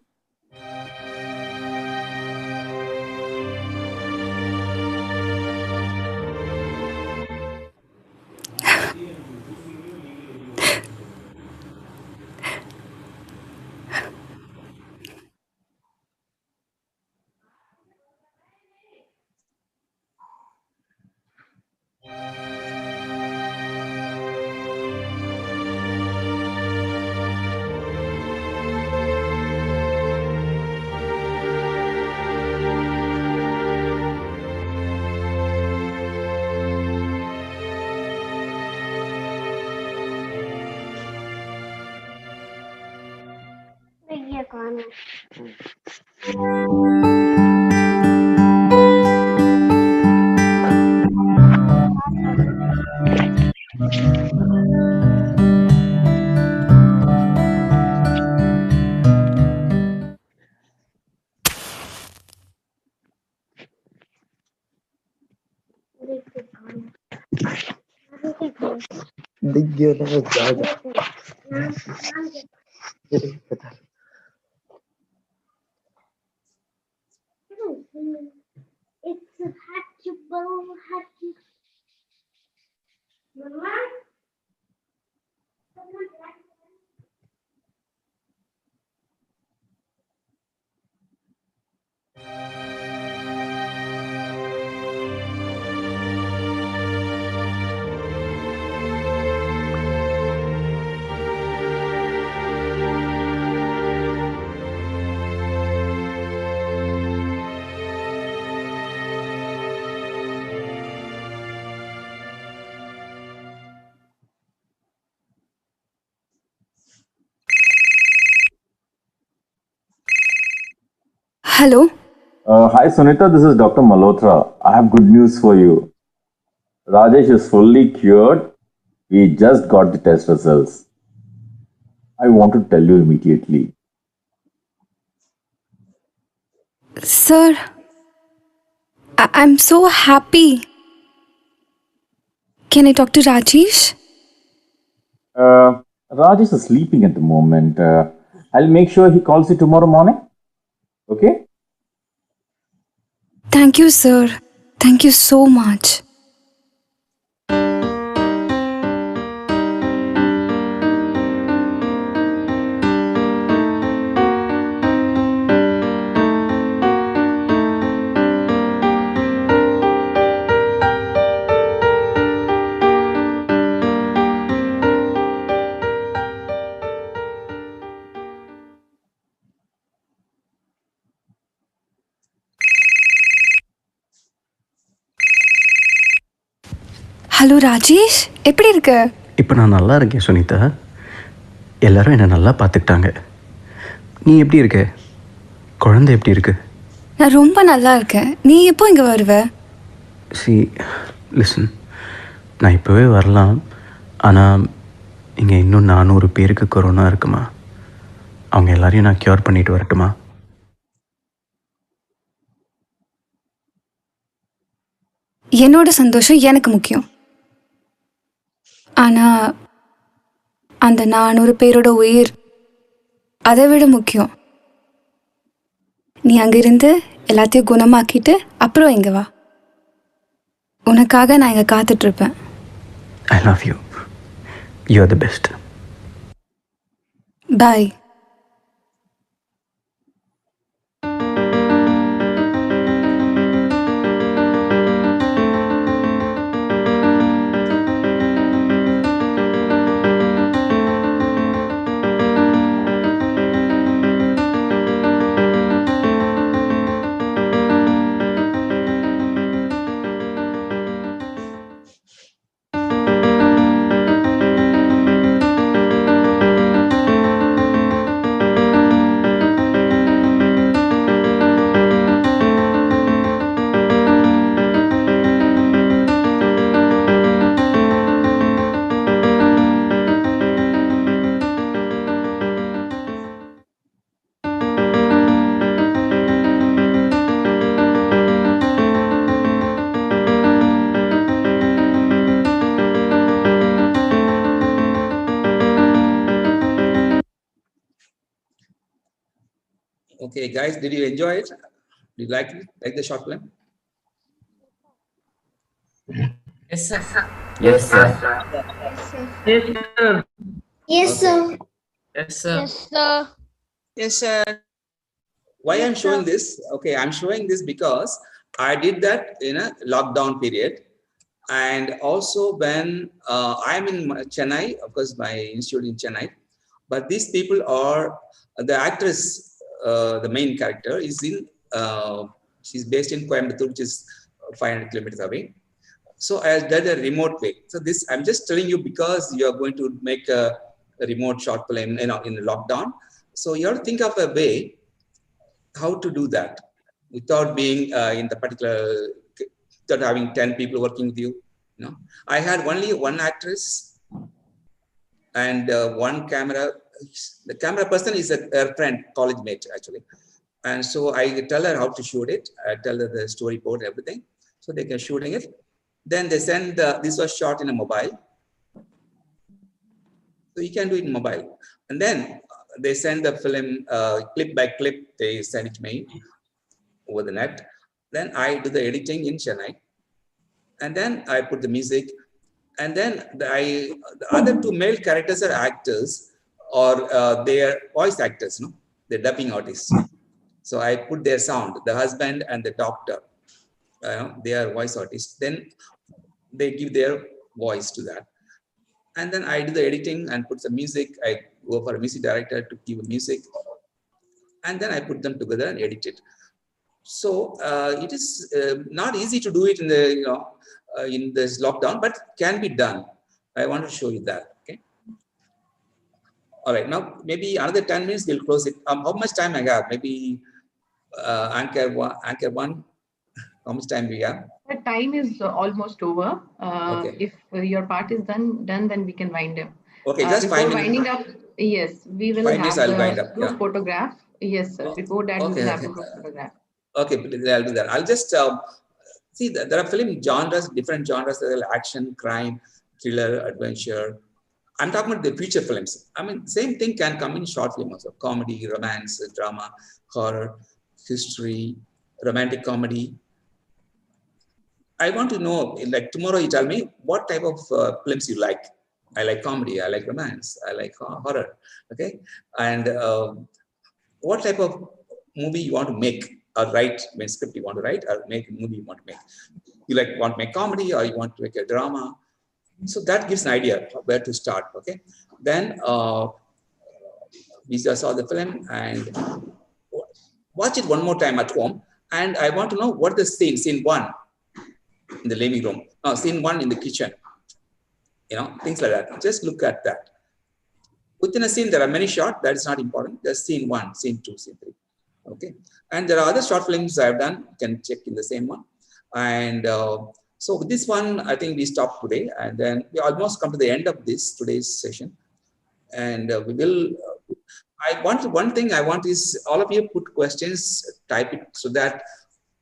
Hello? Hi, Sunita. This is Dr. Malhotra. I have good news for you. Rajesh is fully cured. We just got the test results. I want to tell you immediately. Sir, I'm so happy. Can I talk to Rajesh? Rajesh is sleeping at the moment. I'll make sure he calls you tomorrow morning. Okay? Thank you, sir. Thank you so much. Hello Rajesh, எப்படி இருக்க? இப்போ நான் நல்லா இருக்கேன் சுனிதா. எல்லாரும் என்னை நல்லா பார்த்துக்கிட்டாங்க. நீ எப்படி இருக்க? குழந்தை எப்படி இருக்கு? நான் ரொம்ப நல்லா இருக்கேன். நீ எப்போ இங்கே வருவ? லிசன், நான் இப்போவே வரலாம். ஆனால் இங்கே இன்னும் 400 பேருக்கு கொரோனா இருக்குமா? அவங்க எல்லாரையும் நான் க்யூர் பண்ணிட்டு வரட்டுமா? என்னோட சந்தோஷம் எனக்கு முக்கியம். ஆனால் அந்த 400 பேரோட உயிர் அதை விட முக்கியம். நீ அங்கிருந்து எல்லாத்தையும் குணமாக்கிட்டு அப்புறம் இங்கே வா. உனக்காக நான் இங்கே காத்துட்ருப்பேன். I love you. You are the best. Bye. Okay, guys, did you enjoy it? Did you like it? Like the short film? Yes, sir. Yes, sir. Yes, sir. Yes, sir. Yes, Okay. sir. Yes, sir. sir. Yes, sir. Why I'm Yes, showing sir. this? Okay, I'm showing this because I did that in a lockdown period. And also when I'm in Chennai, of course, my institute in Chennai, but these people are, the actress, the main character is in, she's based in Coimbatore, which is 500 kilometers away. So I did a remote way. So this, I'm just telling you because you are going to make a remote short film, in the lockdown. So you have to think of a way how to do that without being in the particular, without having 10 people working with you. I had only one actress and one camera. The camera person is her friend, college mate actually. And so I tell her how to shoot it. I tell her the storyboard, everything. So they can shooting it. Then they send, this was shot in a mobile. So you can do it in mobile. And then they send the film clip by clip, they send it to me over the net. Then I do the editing in Chennai. And then I put the music. And then the other two male characters are actors, or they are voice actors, no? They're dubbing artists. So I put their sound, the husband and the doctor, they are voice artists. Then they give their voice to that. And then I do the editing and put some music. I go for a music director to give a music. And then I put them together and edit it. So it is not easy to do it in the, in this lockdown, but can be done. I want to show you that. Okay. All right. Now maybe another 10 minutes we'll close it. How much time I have? Maybe anchor one. How much time we have? The time is almost over. Okay. If your part is done, then we can wind up. Okay, just 5 Before minutes. winding up, yes, we will 5 minutes have I'll wind the up. group Yeah. photograph. Yes, sir. Before that, we Okay. will have Okay. the group photograph. Okay, I'll do that. I'll just see that there are film genres, different genres. There are action, crime, thriller, adventure. I'm talking about the feature films. I mean, same thing can come in short film also. Comedy, romance, drama, horror, history, romantic comedy. I want to know, like tomorrow you tell me what type of films you like. I like comedy, I like romance, I like horror, okay? And what type of movie you want to make or write, when script you want to write or make a movie you want to make. You like want to make comedy or you want to make a drama. So that gives an idea of where to start, okay? Then we just saw the film and watch it one more time at home. And I want to know what the scene one in the living room, scene one in the kitchen, things like that. Just look at that. Within a scene, there are many shots. That is not important. There's scene one, scene two, scene three. Okay. And there are other short films I've done. You can check in the same one. And so with this one, I think we stop today. And then we almost come to the end of today's session. And we will, one thing I want is all of you put questions, type it so that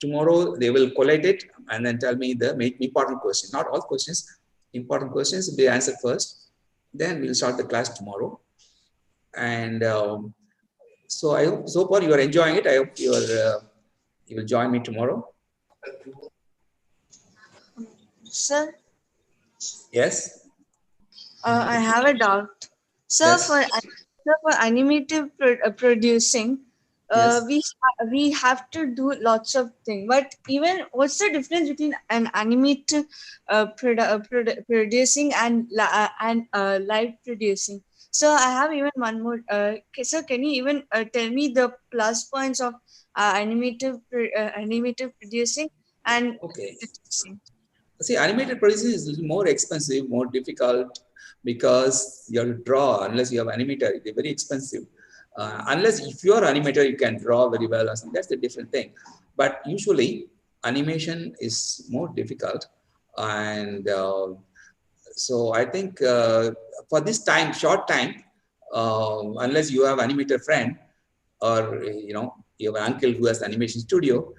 tomorrow they will collate it and then tell me the important questions. Not all questions, important questions will be answered first. Then we'll start the class tomorrow. And so I hope so far you are enjoying it. I hope you will join me tomorrow. Sir? Yes? I have a doubt. Sir, Yes. for animative producing, Yes. we have to do lots of things. But even what's the difference between an animative producing and live producing? So I have even one more. So can you even tell me the plus points of animative producing and Okay. producing? See, animated producing is a little more expensive, more difficult because you have to draw. Unless you have animator, they're very expensive. Unless if you are animator, you can draw very well or something. That's a different thing. But usually, animation is more difficult, and so I think for this time, short time, unless you have animator friend or you have an uncle who has animation studio,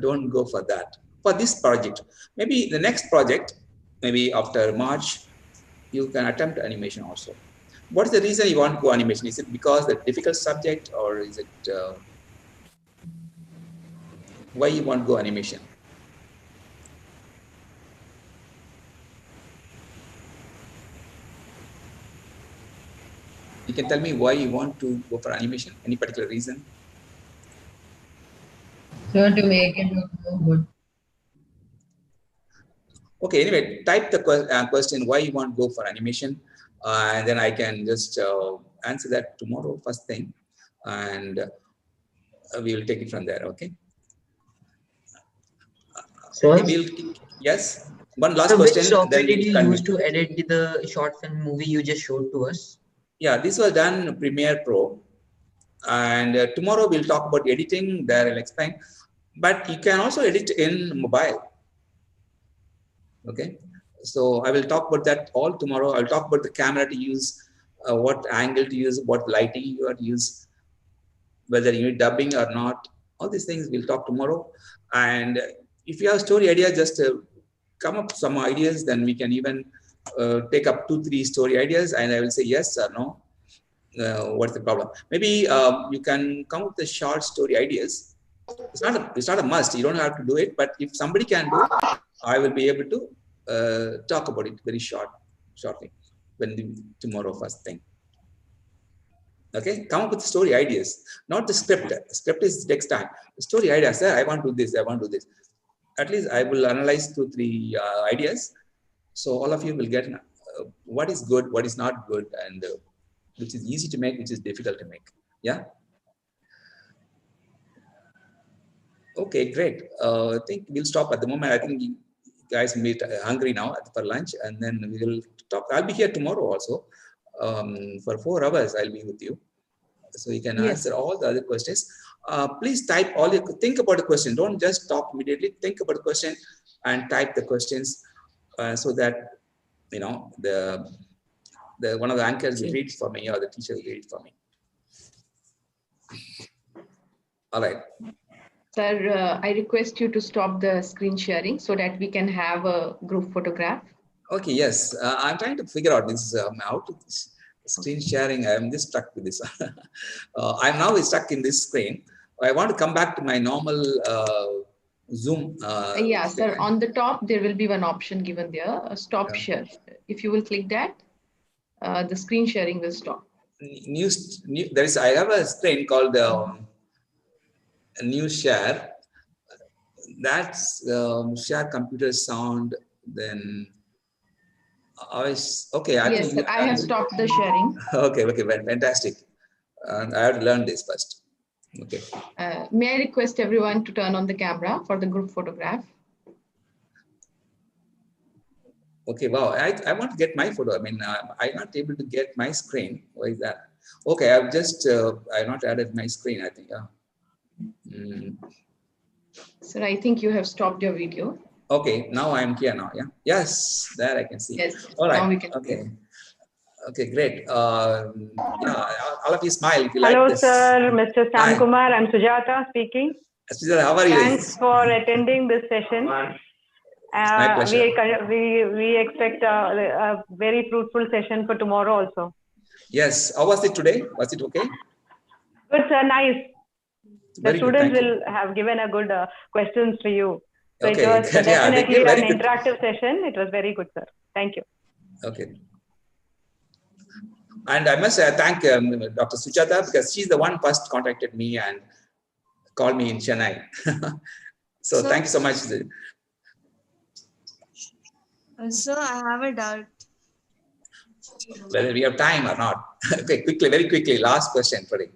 don't go for that. For this project, maybe the next project, maybe after March, you can attempt animation also. What is the reason you want to go animation? Is it because the difficult subject, or is it Why you want to go animation? You can tell me why you want to go for animation. Any particular reason? So to make it look more good. Okay, anyway, type the question why you want to go for animation, and then I can just answer that tomorrow first thing, and we will take it from there. Okay. So, yes. One last so question. which software Then did we'll you continue. use to edit the short film movie you just showed to us? Yeah, this was done Premiere Pro, and tomorrow we'll talk about editing. There I'll explain. But you can also edit in mobile. Okay, so I will talk about that all tomorrow. I'll talk about the camera to use, what angle to use, what lighting you are to use, whether you need dubbing or not. All these things we'll talk tomorrow. And if you have story idea, just come up with some ideas. Then we can even take up 2-3 story ideas, and I will say yes or no. What's the problem? Maybe you can come up with the short story ideas. It's not a must. You don't have to do it. But if somebody can do, I will be able to talk about it very shortly tomorrow first thing. Okay, come up with story ideas, not the script. Script is next time. The story ideas. Sir, I want to do this. I want to do this. At least I will analyze 2-3 ideas. So all of you will get what is good, what is not good, and which is easy to make, which is difficult to make. Yeah. Okay, great. I think we'll stop at the moment. I think you guys will be hungry now for lunch, and then we will talk. I'll be here tomorrow also. For 4 hours, I'll be with you. So you can answer all the other questions. Please type all your, think about the question. Don't just talk immediately. Think about the question and type the questions so that, you know, the one of the anchors will read it for me, or the teacher will read it for me. All right. Sir, I request you to stop the screen sharing so that we can have a group photograph. Okay, yes. I'm trying to figure out this, how to screen sharing. I'm just stuck with this. I'm now stuck in this screen. I want to come back to my normal Zoom. Yeah, sir. On the top, there will be one option given there, stop share. If you will click that, the screen sharing will stop. There is. I have a screen called new share. That's share computer sound. Then okay. Yes, sir, I have stopped the sharing. Okay, fantastic. I have to learn this first. Okay. May I request everyone to turn on the camera for the group photograph? Okay, wow. I want to get my photo. I mean, I'm not able to get my screen. Why is that? Okay, I've just, I've not added my screen, I think. Sir, I think you have stopped your video. Okay, now I'm here now, yeah? Yes, there I can see. Yes, all right. Now we can okay. Okay, great. Yeah, all of you smile if you Hello, like this. sir. Mr. Hi. Sam Kumar. I'm Sujata speaking. Sujata, how are you? Thanks for attending this session. My pleasure. We expect a very fruitful session for tomorrow also. Yes. How was it today? Was it okay? Good, sir. Nice. The Very good, students thank you. will have given a good questions to you. So Okay, it was good. Yeah, they definitely give very an good. interactive session. It was very good, sir. Thank you. Okay. And I must thank Dr. Sujata, because she's the one first contacted me and called me in Chennai. So thank you so much. So I have a doubt. Whether we have time or not. Okay, quickly, very quickly, last question for you.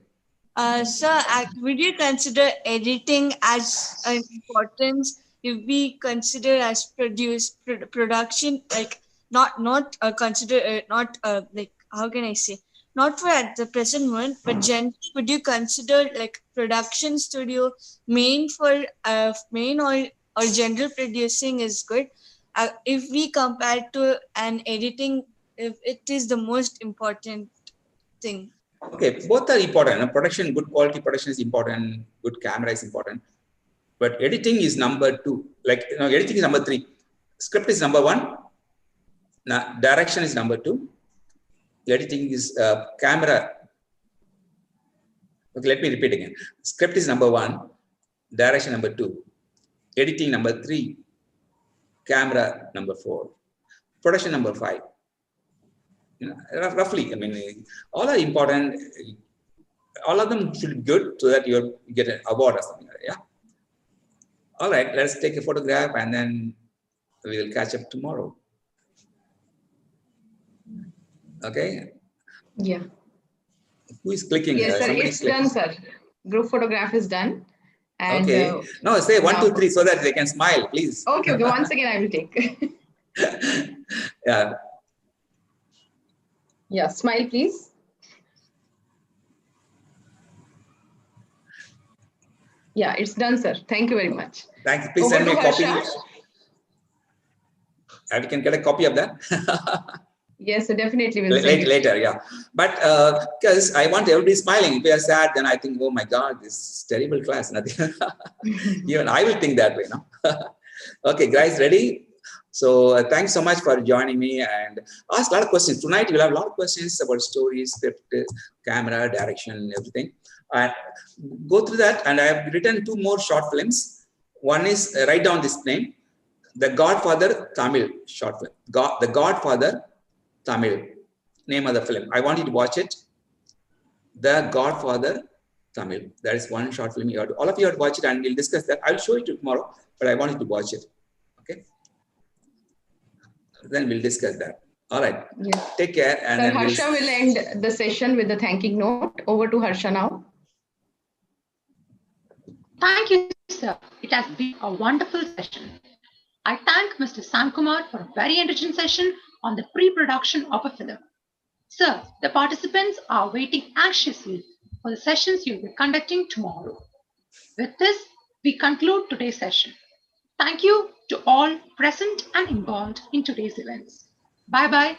Sir, would you consider editing as an importance if we consider as production, like not consider not like, how can I say, not for at the present moment, but would you consider like production studio main for main or general producing is good if we compare to an editing, if it is the most important thing? Okay, both are important. Production, good quality production is important. Good camera is important. But editing is number 2. Like, you know, editing is number 3. Script is number 1. Direction is number 2. Editing is camera. Okay, let me repeat again. Script is number 1. direction number 2, editing number 3, camera number 4, production number 5. You know, roughly, I mean, all are important. All of them should be good so that you get an award or something. Yeah. All right, let's take a photograph and then we will catch up tomorrow. Okay. Yeah. Who is clicking? Yes, sir. Somebody It's done, sir. Group photograph is done. And, okay. No, say 1, now, 2, 3 so that they can smile, please. Okay. Once again, I will take. Yeah. Yeah. Smile, please. Yeah, it's done, sir. Thank you very much. Thank you. Please Over send me a to copy. Harsha. We can get a copy of that. Yes, so definitely we'll send it. Later, yeah. But because I want everybody smiling. If we are sad, then I think, oh my God, this is terrible class. Nothing. Even I will think that way, no? Okay, guys, ready? So thanks so much for joining me and ask a lot of questions. Tonight we'll have a lot of questions about stories, script, camera, direction, everything. And go through that. And I have written 2 more short films. One is, write down this name, The Godfather Tamil short film. The Godfather Tamil, name of the film. I want you to watch it. The Godfather Tamil. That is one short film. All of you have to watch it and we'll discuss that. I'll show it to you tomorrow, but I want you to watch it. Okay. Then we'll discuss that. All right. Yeah. Take care. And Sir, then Harsha will end the session with the thanking note. Over to Harsha now. Thank you, sir. It has been a wonderful session. I thank Mr. Sankumar for a very enriching session on the pre-production of a film. Sir, the participants are waiting anxiously for the sessions you'll be conducting tomorrow. With this, we conclude today's session. Thank you to all present and involved in today's events. Bye-bye. Have